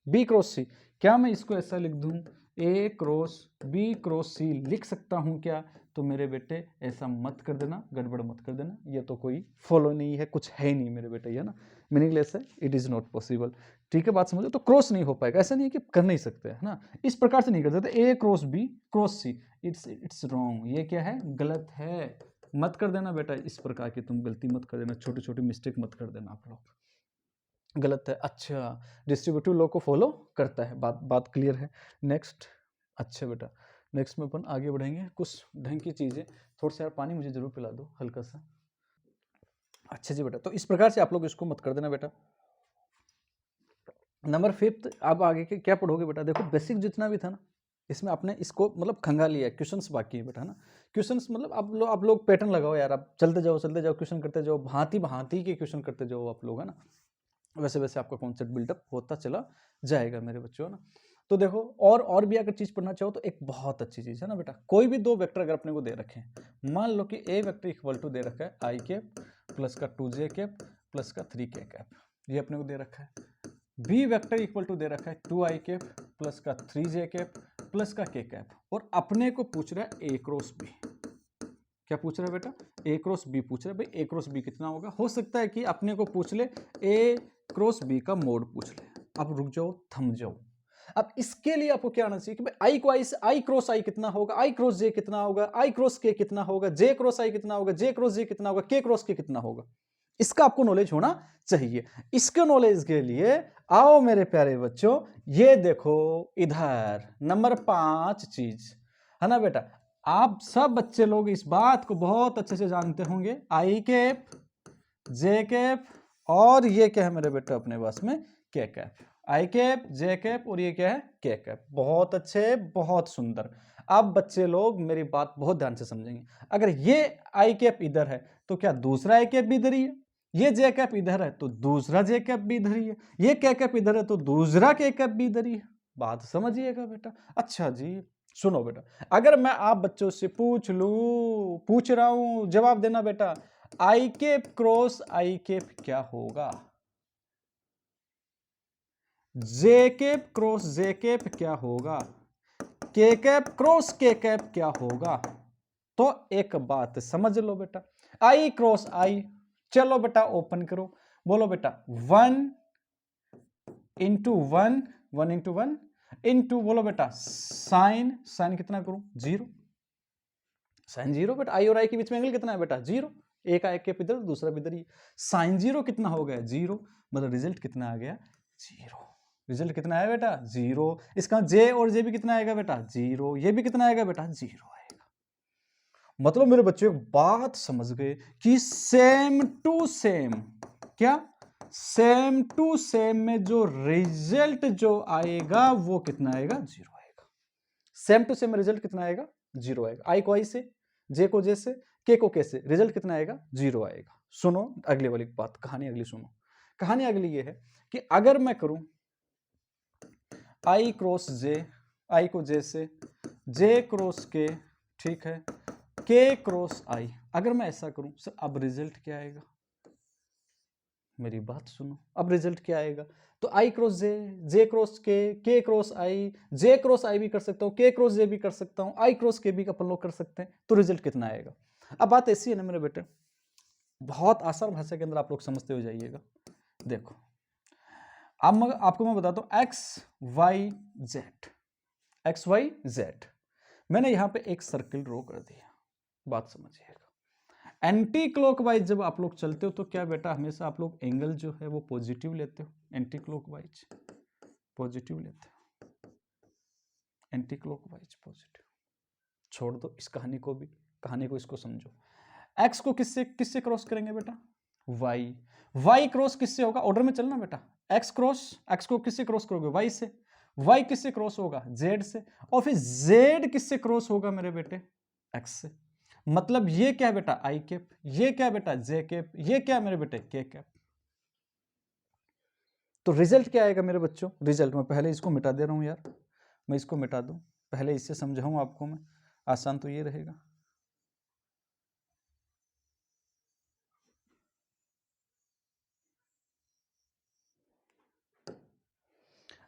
बी क्रॉस सी, क्या मैं इसको ऐसा लिख दूं? ए क्रॉस बी क्रॉस सी लिख सकता हूं क्या? तो मेरे बेटे ऐसा मत कर देना, गड़बड़ मत कर देना, ये तो कोई फॉलो नहीं है, कुछ है नहीं मेरे बेटे, ये ना मीनिंगलेस है, इट इज नॉट पॉसिबल। ठीक है, बात समझो, तो क्रॉस नहीं हो पाएगा, ऐसा नहीं है कि कर नहीं सकते है ना, इस प्रकार से नहीं कर सकते। A cross B cross C, it's wrong, ये क्या है? गलत है, मत कर देना बेटा, इस प्रकार की तुम गलती मत कर देना, छोटी छोटी मिस्टेक मत कर देना आप लोग, गलत है। अच्छा, डिस्ट्रीब्यूटिव लॉ को फॉलो करता है, बात क्लियर है। नेक्स्ट, अच्छा बेटा, नेक्स्ट में अपन आगे बढ़ेंगे, कुछ ढंग की चीज़ें, थोड़ा सा यार पानी मुझे जरूर पिला दो हल्का सा। अच्छा जी बेटा, तो इस प्रकार से आप लोग इसको मत कर देना बेटा। नंबर 5, अब आगे के क्या पढ़ोगे बेटा? देखो बेसिक जितना भी था ना इसमें आपने इसको मतलब खंगा लिया है, क्वेश्चंस बाकी है बेटा, है ना। क्वेश्चंस मतलब आप लोग पैटर्न लगाओ यार, आप चलते जाओ क्वेश्चन करते जाओ, भांति के क्वेश्चन करते जाओ आप लोग, है ना। वैसे वैसे आपका कॉन्सेप्ट बिल्डअप होता चला जाएगा मेरे बच्चों, है ना। तो देखो और भी अगर चीज पढ़ना चाहो तो एक बहुत अच्छी चीज है ना बेटा, कोई भी दो वेक्टर अगर अपने को दे रखे हैं, मान लो कि ए वेक्टर इक्वल टू दे रखा है आई कैप प्लस का 2j कैप प्लस का 3k कैप, ये अपने को दे रखा है। बी वेक्टर इक्वल टू दे रखा है 2i कैप प्लस का 3j कैप प्लस का k कैप, और अपने को पूछ रहा है ए क्रॉस बी। क्या पूछ रहा है बेटा? ए क्रॉस बी पूछ रहा है। भाई ए क्रॉस बी कितना होगा? हो सकता है कि अपने को पूछ ले ए क्रॉस बी का मोड पूछ ले। अब रुक जाओ, थम जाओ। अब इसके लिए आपको क्या आना चाहिए कि भाई आई को आई क्रॉस आई कितना होगा, आई क्रॉस जे कितना होगा, आई क्रॉस के कितना होगा, जे क्रॉस आई कितना होगा, जे क्रॉस जे कितना होगा, के क्रॉस के कितना होगा, इसका आपको नॉलेज होना चाहिए। इसके नॉलेज के लिए आओ मेरे प्यारे बच्चों, ये देखो इधर नंबर 5 चीज है ना बेटा। आप सब बच्चे लोग इस बात को बहुत अच्छे से जानते होंगे, आई कैप, जे कैप, और ये क्या है मेरे बेटा अपने पास में के कैप। आई कैप, जे कैप, और ये क्या है? के कैप। बहुत अच्छे, बहुत सुंदर। अब बच्चे लोग मेरी बात बहुत ध्यान से समझेंगे। अगर ये आई कैप इधर है तो क्या दूसरा आई कैप भी इधर ही है? ये जे कैप इधर है तो दूसरा जे कैप भी इधर ही है, ये के कैप इधर है तो दूसरा के कैप भी इधर ही है। बात समझिएगा बेटा। अच्छा जी सुनो बेटा, अगर मैं आप बच्चों से पूछ रहा हूं, जवाब देना बेटा, आई कैप क्रॉस आई कैप क्या होगा? जे कैप क्रॉस जे कैप क्या होगा? के कैप क्रॉस के कैप क्या होगा? तो एक बात समझ लो बेटा, आई क्रॉस आई, चलो बेटा ओपन करो, बोलो बेटा 1 इंटू वन इंटू, बोलो बेटा साइन कितना करूं? 0, साइन 0 बेटा। आई और आई के बीच में एंगल कितना है बेटा? 0। एक आई कैप इधर, दूसरा भी इधर। साइन जीरो कितना हो गया? जीरो, मतलब रिजल्ट कितना आ गया? जीरो। रिजल्ट कितना आया बेटा? जीरो। इसका जे और जे भी कितना आएगा बेटा? जीरो। ये भी कितना आएगा बेटा? जीरो आएगा। मतलब मेरे बच्चे बात समझ गए कि सेम टू सेम, क्या सेम टू सेम में जो रिजल्ट जो आएगा वो कितना आएगा? जीरो आएगा। सेम टू सेम में रिजल्ट कितना आएगा? जीरो आएगा। आई को आई से, जे को जे से, के को के से, रिजल्ट कितना आएगा? जीरो आएगा। सुनो अगले वाली बात, कहानी अगली सुनो। कहानी अगली ये है कि अगर मैं करूं आई क्रॉस जे, आई को जे से, जे क्रॉस के, ठीक है, के क्रॉस आई, अगर मैं ऐसा करूं सर, अब रिजल्ट क्या आएगा? मेरी बात सुनो, अब रिजल्ट क्या आएगा? तो आई क्रॉस जे, जे क्रॉस के क्रॉस आई, जे क्रॉस आई भी कर सकता हूं, के क्रॉस जे भी कर सकता हूं, आई क्रॉस के भी अपन लोग कर सकते हैं। तो रिजल्ट कितना आएगा? अब बात ऐसी है ना मेरे बेटे, बहुत आसान भाषा के अंदर आप लोग समझते हो जाइएगा। देखो अब आपको मैं बताता हूं X Y Z, X Y Z, मैंने यहां पे एक सर्किल ड्रॉ कर दिया। बात समझिएगा, एंटी क्लॉकवाइज जब आप लोग चलते हो तो क्या बेटा, हमेशा आप लोग एंगल जो है वो पॉजिटिव लेते हो। एंटी क्लॉकवाइज पॉजिटिव लेते हो, एंटी क्लॉकवाइज पॉजिटिव। छोड़ दो इस कहानी को भी, कहानी को इसको समझो। एक्स को किससे किससे क्रॉस करेंगे बेटा? वाई। वाई क्रॉस किससे होगा? ऑर्डर में चलना बेटा। एक्स क्रॉस, एक्स को किससे क्रॉस करोगे? वाई से। वाई किससे क्रॉस होगा? जेड से। और फिर जेड किससे क्रॉस होगा मेरे बेटे? एक्स से। मतलब ये क्या है बेटा? आई कैप। ये क्या है बेटा? जे कैप। ये क्या है मेरे बेटे? के कैप। तो रिजल्ट क्या आएगा मेरे बच्चों? रिजल्ट, मैं पहले इसको मिटा दे रहा हूं यार, मैं इसको मिटा दूं, पहले इससे समझाऊं आपको मैं, आसान तो ये रहेगा।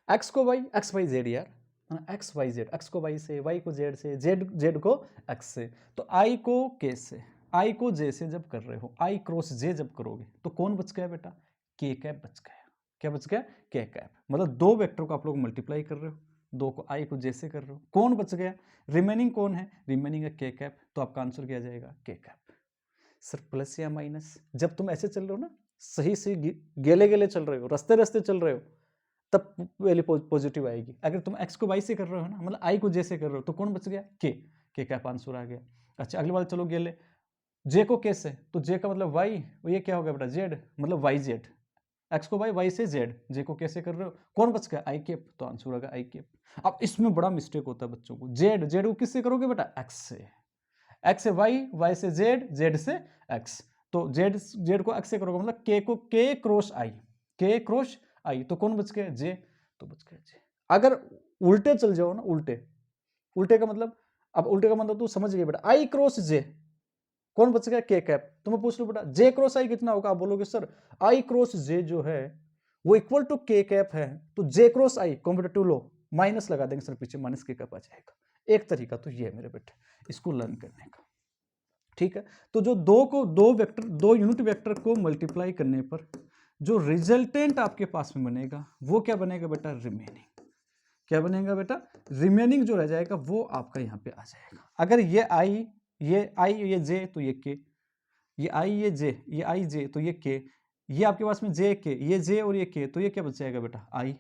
एक्स को वाई, एक्स वाई जेड यार, एक्स वाई जेड, एक्स को वाई से, वाई को जेड से, जेड जेड को एक्स से। तो आई को के से, आई को जे से जब कर रहे हो, आई क्रॉस जे जब करोगे तो कौन बच गया बेटा? के कैप बच गया। क्या बच गया? के कैप। मतलब दो वेक्टर को आप लोग मल्टीप्लाई कर रहे हो, दो को आई को जे से कर रहे हो, कौन बच गया? रिमेनिंग कौन है? रिमेनिंग है के कैप। तो आपका आंसर क्या जाएगा? के कैप। सर प्लस या माइनस? जब तुम ऐसे चल रहे हो ना, सही सही गेले गेले चल रहे हो, रस्ते रस्ते चल रहे हो, तब वैल्यू पॉजिटिव आएगी। अगर तुम एक्स को वाई से कर रहे हो ना, मतलब आई को जे से कर रहे हो, तो कौन बच गया? के कैप आंसर आ गया। अच्छा अगली बार चलो गेले, जे को के से, तो जे का मतलब वाई, ये क्या होगा बेटा? जेड, मतलब वाई जेड। एक्स को वाई, वाई से जेड, जे को कैसे कर रहे हो, कौन बच गया? आई कैप। तो आंसर होगा आई कैप। अब इसमें बड़ा मिस्टेक होता है बच्चों को, जेड, जेड को किससे करोगे बेटा? एक्स से। एक्स से वाई, वाई से जेड, जेड से एक्स। तो जेड, जेड को एक्स से करोगे, मतलब के को के क्रॉस आई, के क्रॉस आई, तो कौन बच गया? जे। तो बच गया जे। अगर उल्टे चल जाओ ना, उल्टे, उल्टे का मतलब, अब उल्टे का मतलब तू समझ गए बेटा, आई क्रॉस जे, कौन बच गया? के कैप। तो मैं पूछ लू बेटा जे क्रॉस आई कितना होगा? आप बोलोगे सर आई क्रॉस जे जो है वो इक्वल टू के कैप है, तो जे क्रॉस आई कॉम्पिटेटिव लो, माइनस लगा देंगे सर पीछे, माइनस के कैप आ जाएगा। एक तरीका तो ये है मेरे बेटे इसको लर्न करने का, ठीक है। तो जो दो वेक्टर, दो यूनिट वेक्टर को मल्टीप्लाई करने पर जो रिजल्टेंट आपके पास में बनेगा वो क्या बनेगा बेटा? रिमेनिंग। क्या बनेगा बेटा? रिमेनिंग जो रह जाएगा वो आपका यहाँ पे आ जाएगा। अगर ये आई, ये जे, तो ये के, ये आई, ये जे, ये आई जे, तो ये के, ये आपके पास में जे के, ये जे और ये के, तो ये क्या बच जाएगा बेटा? आई।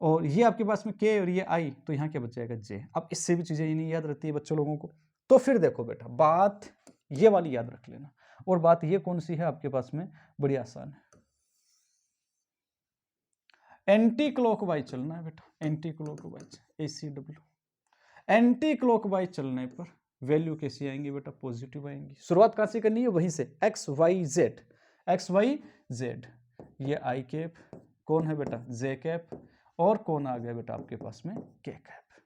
और ये आपके पास में के और ये आई, तो यहाँ क्या बच जाएगा? जे। अब इससे भी चीजें ये नहीं याद रहती है बच्चों लोगों को। तो फिर देखो बेटा, बात ये वाली याद रख लेना, और बात ये कौन सी है आपके पास में? बड़ी आसान है, एंटी क्लॉकवाइज चलना है बेटा, anti clockwise, ACW। Anti clockwise चलने पर वैल्यू कैसी आएंगी बेटा? पॉजिटिव आएंगी। शुरुआत कहां से करनी है? वहीं से, X Y Z, X Y Z. ये आई कैप, कौन है बेटा? जे कैप, और कौन आ गया बेटा आपके पास में? के कैप।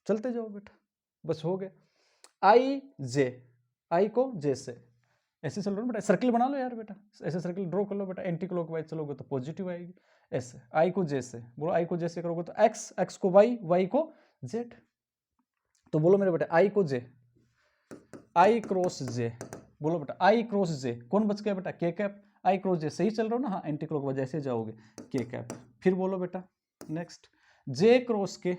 चलते जाओ बेटा, बस हो गया। आई जे, आई को जे से, ऐसे चल रहा है बेटा, सर्किल बना लो यार बेटा, ऐसे सर्किल ड्रॉ कर लो बेटा। एंटी क्लॉकवाइज चलोगे तो पॉजिटिव आएगी। ऐसे आई को जे से, बोलो आई को जे से करोगे तो एक्स, एक्स को वाई, वाई को जेड। तो बोलो मेरे बेटा आई को जे, आई क्रॉस जे, बोलो बेटा आई क्रॉस जे, कौन बच गया बेटा? के कैप। आई क्रॉस जे सही चल रहा हो ना? हाँ, एंटी क्लॉकवाइज ऐसे जाओगे, के कैप। फिर बोलो बेटा नेक्स्ट, जे क्रॉस के,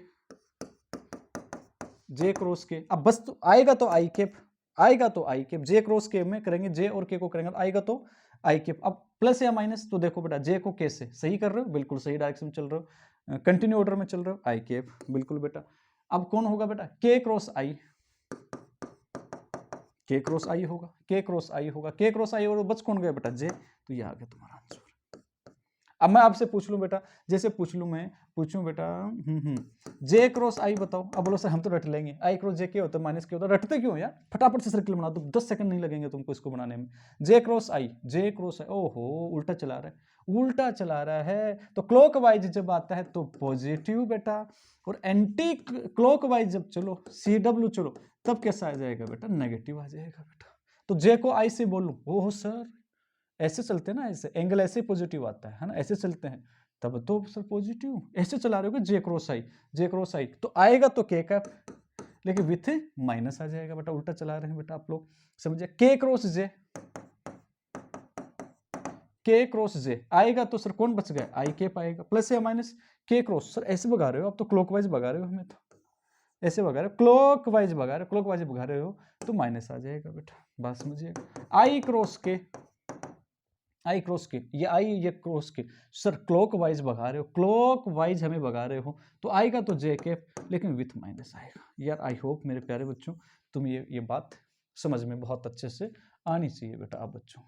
जे क्रॉस के, अब बस तो आएगा तो आई कैप, आएगा तो आई कैप, जे क्रॉस के में करेंगे, जे और के को करेंगे तो आएगा तो आई कैप। अब प्लस या माइनस, तो देखो बेटा जे को के से सही कर रहे हो, बिल्कुल सही डायरेक्शन में चल रहे हो, कंटिन्यू ऑर्डर में चल रहे हो, आई कैप बिल्कुल बेटा। अब कौन होगा बेटा, के क्रॉस आई, के क्रॉस आई होगा, के क्रॉस आई होगा, के क्रॉस आई और बच कौन गया बेटा, जे, तो ये आ गया तुम्हारा आंसर। अब मैं आपसे पूछ लूं बेटा, जैसे पूछ लूं मैं, पूछूं बेटा जे क्रॉस आई बताओ, अब बोलो सर हम तो रट लेंगे, आई क्रॉस जे के होता है माइनस के होता है, रटते क्यों यार, फटाफट से सर्किल बना दो, 10 सेकंड नहीं लगेंगे तुमको इसको बनाने में। जे क्रॉस आई, जे क्रॉस आई, ओहो उल्टा चला रहा है, उल्टा चला रहा है, तो क्लॉकवाइज जब आता है तो पॉजिटिव बेटा, और एंटी क्लॉकवाइज जब चलो CW चलो तब कैसा आ जाएगा बेटा, नेगेटिव आ जाएगा बेटा। तो जे को आई से बोलूं, ओह सर ऐसे चलते हैं ना, ऐसे एंगल ऐसे पॉजिटिव आता है ना, ऐसे चलते हैं, तब तो सर पॉजिटिव, ऐसे चला रहे हो जे क्रॉस आई, जे क्रॉस आई तो आएगा तो के कैप, लेकिन विथ माइनस आ जाएगा बेटा, उल्टा चला रहे हैं बेटा आप लोग, समझे। के क्रॉस जे, के क्रॉस जे आएगा तो सर कौन बच गया, आई कैप आएगा, प्लस या माइनस, के क्रॉस, सर ऐसे भगा रहे हो आप तो, क्लॉकवाइज भगा रहे हो, हमें तो ऐसे भगा रहे हो, क्लॉकवाइज भगा रहे हो, क्लॉकवाइज भगा रहे हो तो माइनस आ जाएगा बेटा, बात समझिएगा। आई क्रॉस के, आई क्रॉस के, ये आई ये क्रॉस के, सर क्लॉकवाइज भगा रहे हो, क्लॉकवाइज हमें भगा रहे हो तो आएगा तो जे कैप, लेकिन विथ माइनस आएगा। यार आई होप मेरे प्यारे बच्चों तुम ये बात समझ में बहुत अच्छे से आनी चाहिए बेटा आप बच्चों,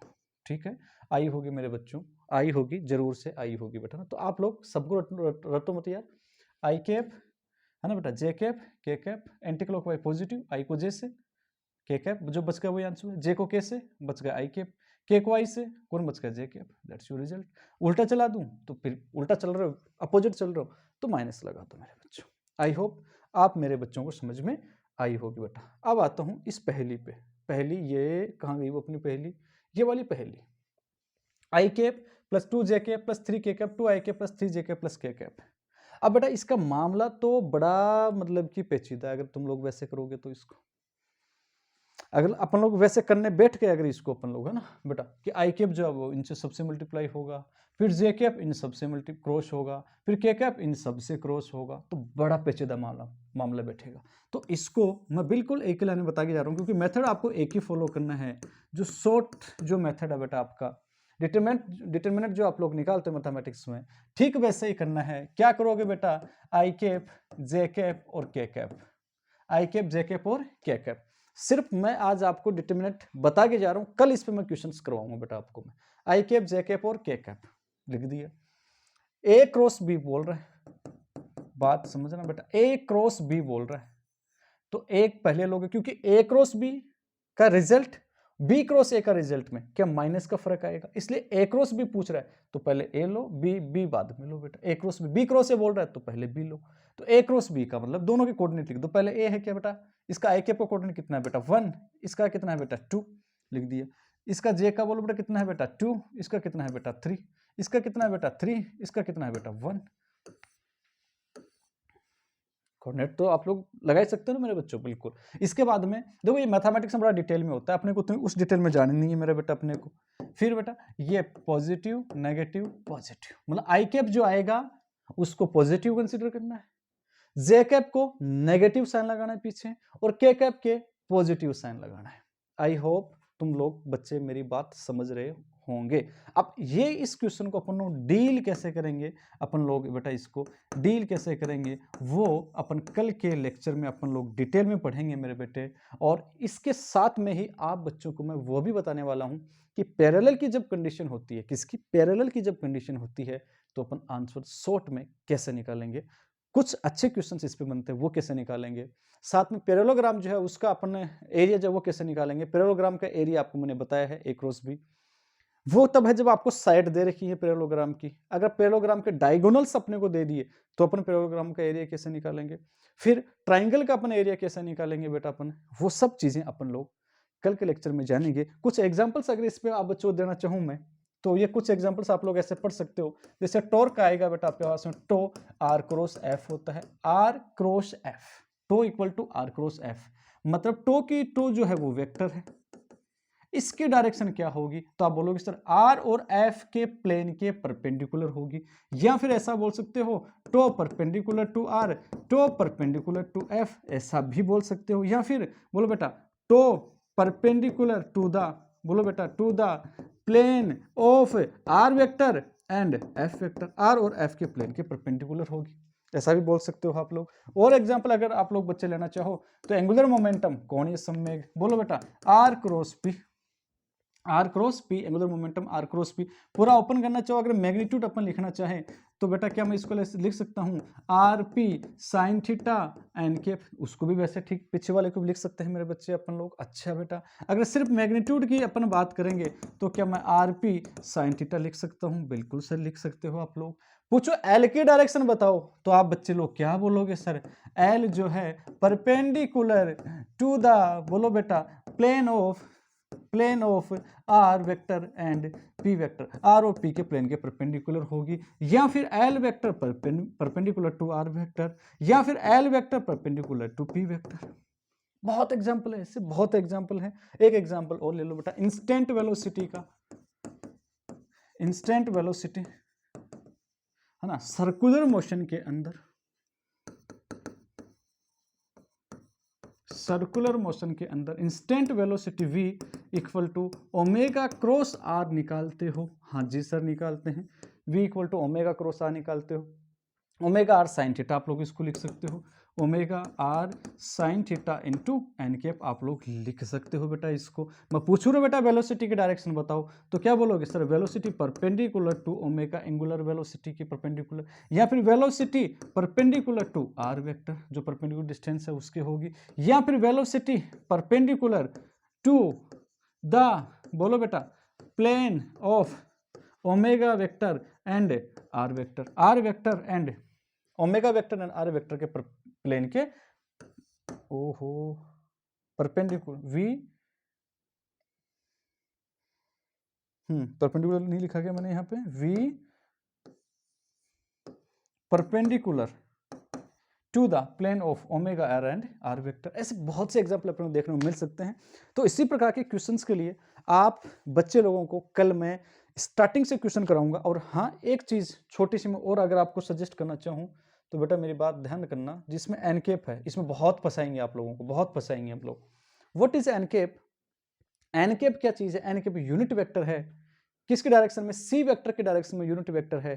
ठीक है। आई होगी मेरे बच्चों, आई होगी जरूर से, आई होगी बेटा ना, तो आप लोग सबको रटो मत यार, आई कैप है ना बेटा, जे कैप, के कैप, एंटी क्लॉकवाइज पॉजिटिव, आई को जे से, के कैप जो बच गया वही आंसर है, जे को के से बच गया आई कैप, के को आई से कौन बच गया, जे कैप, दैट्स योर रिजल्ट। उल्टा चला दूं तो फिर उल्टा चल रहे हो, अपोजिट चल रहे हो तो माइनस लगा दो मेरे बच्चों। आई होप आप मेरे बच्चों को समझ में आई होगी बेटा। अब आता हूं इस पहेली पे, पहेली ये कहाँ गई वो अपनी पहेली, ये वाली पहेली, आई कैप प्लस 2 जे कैप प्लस 3 के कैप 2 आई कैप प्लस 3 जे कैप प्लस के कैप। अब बेटा इसका मामला तो बड़ा मतलब कि पेचीदा है, अगर तुम लोग वैसे करोगे तो इसको, अगर अपन लोग वैसे करने बैठ गए अगर इसको अपन लोग है ना बेटा, कि आई कैप जो है वो इनसे सबसे मल्टीप्लाई होगा, फिर जे कैप इन सबसे क्रॉस होगा, फिर के कैप इन सबसे क्रॉस होगा, तो बड़ा पेचीदा मामला बैठेगा। तो इसको मैं बिल्कुल एक ही लाइन में बता के जा रहा हूँ, क्योंकि मेथड आपको एक ही फॉलो करना है, जो शॉर्ट जो मेथड है बेटा आपका, डिटरमिनेंट जो आप लोग निकालते हो मैथमेटिक्स में, ठीक वैसे ही करना है। क्या करोगे बेटा, आई कैप जे कैप और के कैप, आई कैप जे कैप और के कैप, सिर्फ मैं आज आपको डिटरमिनेंट बता के जा रहा हूं, कल इस पे मैं क्वेश्चंस करवाऊंगा बेटा आपको मैं। आई कैप जे कैप और के कैप लिख दिया, ए क्रॉस बी बोल रहा है, बात समझना बेटा, ए क्रॉस बी बोल रहा है तो एक पहले लोगे, क्योंकि ए क्रॉस बी का रिजल्ट बी क्रॉस ए का रिजल्ट में क्या माइनस का फर्क आएगा, इसलिए ए क्रॉस बी पूछ रहा है तो पहले ए लो, बी बाद में लो बेटा। ए क्रॉस बी क्रॉस ए बोल रहा है तो पहले बी लो, तो ए क्रॉस बी का मतलब दोनों के कोऑर्डिनेट लिख दो, पहले ए है क्या बेटा, इसका आई कैप का कोऑर्डिनेट कितना है बेटा 1, इसका कितना है बेटा 2 लिख दिया, इसका जे का बोलो बेटा कितना है बेटा 2, इसका कितना है बेटा 3, इसका कितना है बेटा 3, इसका कितना है बेटा 1। कोऑर्डिनेट तो आप लोग लगा ही सकते हो ना मेरे बच्चों, बिल्कुल। इसके बाद में देखो ये मैथमेटिक्स में बड़ा डिटेल में होता है, अपने को तो उस डिटेल में जानी नहीं है मेरे बेटा अपने को। फिर बेटा ये पॉजिटिव नेगेटिव पॉजिटिव, मतलब आई कैप जो आएगा उसको पॉजिटिव कंसीडर करना है, जे कैप को नेगेटिव साइन लगाना है पीछे, और के कैप के पॉजिटिव साइन लगाना है। आई होप तुम लोग बच्चे मेरी बात समझ रहे होंगे। अब ये इस क्वेश्चन को अपन लोग डील कैसे करेंगे, अपन लोग बेटा इसको डील कैसे करेंगे वो अपन कल के लेक्चर में अपन लोग डिटेल में पढ़ेंगे मेरे बेटे। और इसके साथ में ही आप बच्चों को मैं वो भी बताने वाला हूं कि पैरेलल की जब कंडीशन होती है, किसकी, पैरेलल की जब कंडीशन होती है तो अपन आंसर शॉर्ट में कैसे निकालेंगे, कुछ अच्छे क्वेश्चंस इस पे बनते हैं वो कैसे निकालेंगे, साथ में पैरेललोग्राम जो है उसका अपन एरिया जो वो कैसे निकालेंगे। पैरेललोग्राम का एरिया आपको मैंने बताया है ए क्रॉस बी, वो तब है जब आपको साइड दे रखी है पैरेललोग्राम की। अगर पैरेललोग्राम के डायगोनल्स अपने को दे दिए तो अपन पैरेललोग्राम का एरिया कैसे निकालेंगे, फिर ट्राइंगल का अपन एरिया कैसे निकालेंगे बेटा अपन, वो सब चीजें अपन लोग कल के लेक्चर में जानेंगे। कुछ एग्जाम्पल्स अगर इस पे आप बच्चों देना चाहूँ मैं तो ये कुछ एग्जांपल्स आप लोग ऐसे पढ़ सकते हो, जैसे टॉर्क आएगा बेटा आपके पास में, टो आर क्रॉस एफ होता है, R cross F, tau equal to R cross F, मतलब टो की टो जो है वो वेक्टर है, इसकी डायरेक्शन क्या होगी, तो आप बोलोगे सर आर और एफ के प्लेन के परपेंडिकुलर होगी, या फिर ऐसा बोल सकते हो tau perpendicular to R, tau perpendicular to F, ऐसा भी बोल सकते हो, या फिर बोलो बेटा टो परपेंडिकुलर टू द, बोलो बेटा, to the plane of R vector and F vector, R और एफ के प्लेन के परपेंडिकुलर होगी, ऐसा भी बोल सकते हो आप लोग। और एग्जांपल अगर आप लोग बच्चे लेना चाहो तो एंगुलर मोमेंटम कोणीय संवेग, बोलो बेटा R cross P, R cross P, angular momentum R cross P. पूरा ओपन करना चाहो, अगर मैग्नीट्यूड अपन लिखना चाहे तो बेटा क्या मैं इसको लिख सकता हूँ R P sine theta n के, उसको भी वैसे ठीक पीछे वाले को भी लिख सकते हैं मेरे बच्चे अपन लोग। अच्छा बेटा, अगर सिर्फ मैग्नीट्यूड की अपन बात करेंगे तो क्या मैं आर पी साइन थीटा लिख सकता हूँ? बिल्कुल सर लिख सकते हो आप लोग। पूछो एल की डायरेक्शन बताओ तो आप बच्चे लोग क्या बोलोगे? सर एल जो है परपेंडिकुलर टू द, बोलो बेटा plane of R vector and P vector, R और पी के प्लेन के परपेंडिकुलर होगी, या फिर L vector perpendicular to R vector, या फिर L vector perpendicular to P vector. बहुत एग्जाम्पल है, इससे बहुत एग्जाम्पल है। एक एग्जाम्पल और ले लो बेटा, इंस्टेंट वेलोसिटी का, इंस्टेंट वेलोसिटी है ना, सर्कुलर मोशन के अंदर, सर्कुलर मोशन के अंदर instant velocity v equal to omega cross R निकालते हो? हाँ जी सर निकालते हैं, v equal to omega cross R निकालते हो, ओमेगा आर साइन थीटा आप लोग इसको लिख सकते हो, omega R sine theta into N cap आप लोग लिख सकते हो बेटा इसको। मैं पूछूँ रे बेटा वेलोसिटी की डायरेक्शन बताओ तो क्या बोलोगे? Sir velocity perpendicular to omega angular velocity की परपेंडिकुलर, या फिर velocity perpendicular to R vector जो परपेंडिकुलर डिस्टेंस है उसके होगी, या फिर वेलोसिटी परपेंडिकुलर टू द, बोलो बेटा plane of omega vector and R vector, R vector and omega vector and R vector के प्लेन के, ओहो परपेंडिकुलर v, परपेंडिकुलर नहीं लिखा गया मैंने यहाँ पे, v perpendicular to the plane of omega R and R vector. ऐसे बहुत से एग्जाम्पल अपने को देखने को मिल सकते हैं। तो इसी प्रकार के क्वेश्चंस के लिए आप बच्चे लोगों को कल मैं स्टार्टिंग से क्वेश्चन कराऊंगा। और हाँ एक चीज छोटी सी मैं और अगर आपको सजेस्ट करना चाहूँ तो बेटा मेरी बात ध्यान करना, जिसमें एनकेप है इसमें बहुत फंसाएंगे आप लोगों को, बहुत फंसाएंगे हम लोग। What is NCAP? एनकेप क्या चीज है? एनकेप यूनिट वेक्टर है। किसके डायरेक्शन में? सी वेक्टर के डायरेक्शन में यूनिट वेक्टर है,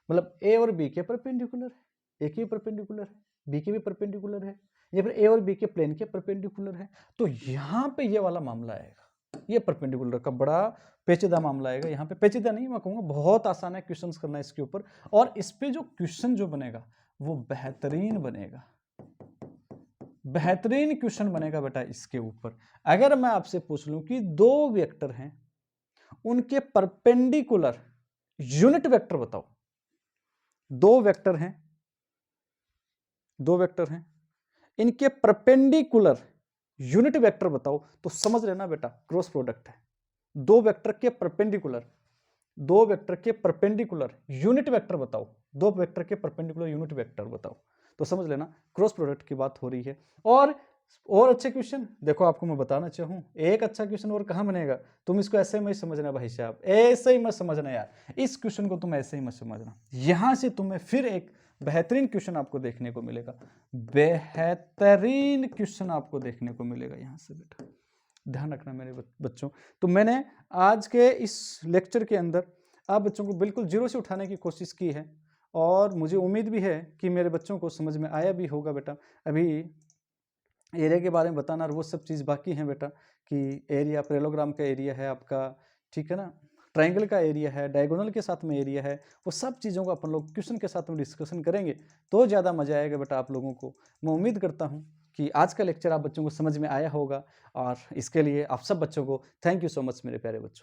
मतलब ए और बी के परपेंडिकुलर है, ए के भी परपेंडिकुलर है, बी के भी परपेंडिकुलर है, या फिर ए और बी के प्लेन के परपेंडिकुलर है। तो यहाँ पे ये वाला मामला आएगा, ये परपेंडिकुलर का बड़ा पेचीदा मामला आएगा। यहाँ पे पेचीदा नहीं, मैं कहूँगा बहुत आसान है क्वेश्चंस करना इसके ऊपर, और इस पे जो क्वेश्चन जो बनेगा वो बेहतरीन बनेगा, बेहतरीन क्वेश्चन बनेगा बेटा इसके ऊपर। अगर मैं आपसे पूछ लूं कि दो वेक्टर हैं उनके परपेंडिकुलर यूनिट वेक्टर बताओ, दो वेक्टर हैं, दो वेक्टर हैं, इनके परपेंडिकुलर यूनिट वेक्टर बताओ, तो समझ लेना बेटा क्रॉस प्रोडक्ट है। दो वेक्टर के परपेंडिकुलर, दो वेक्टर के परपेंडिकुलर यूनिट वेक्टर बताओ, दो वेक्टर के परपेंडिकुलर यूनिट वेक्टर बताओ, तो समझ लेना क्रॉस प्रोडक्ट की बात हो रही है। और अच्छे क्वेश्चन देखो, आपको मैं बताना चाहूँ एक अच्छा क्वेश्चन और कहाँ बनेगा, तुम इसको ऐसे मत समझना भाई साहब, ऐसे ही मत समझना यार, इस क्वेश्चन को तुम ऐसे ही मत समझना। यहां से तुम्हें फिर एक बेहतरीन क्वेश्चन आपको देखने को मिलेगा, बेहतरीन क्वेश्चन आपको देखने को मिलेगा यहां से बेटा, ध्यान रखना मेरे बच्चों। तो मैंने आज के इस लेक्चर के अंदर आप बच्चों को बिल्कुल जीरो से उठाने की कोशिश की है, और मुझे उम्मीद भी है कि मेरे बच्चों को समझ में आया भी होगा बेटा। अभी एरिया के बारे में बताना और वो सब चीज़ बाकी है बेटा, कि एरिया पैरेललोग्राम का एरिया है आपका, ठीक है ना, ट्रायंगल का एरिया है, डायगोनल के साथ में एरिया है, वो सब चीज़ों को अपन लोग क्वेश्चन के साथ में डिस्कशन करेंगे तो ज़्यादा मजा आएगा बेटा आप लोगों को। मैं उम्मीद करता हूँ कि आज का लेक्चर आप बच्चों को समझ में आया होगा, और इसके लिए आप सब बच्चों को थैंक यू सो मच मेरे प्यारे बच्चों।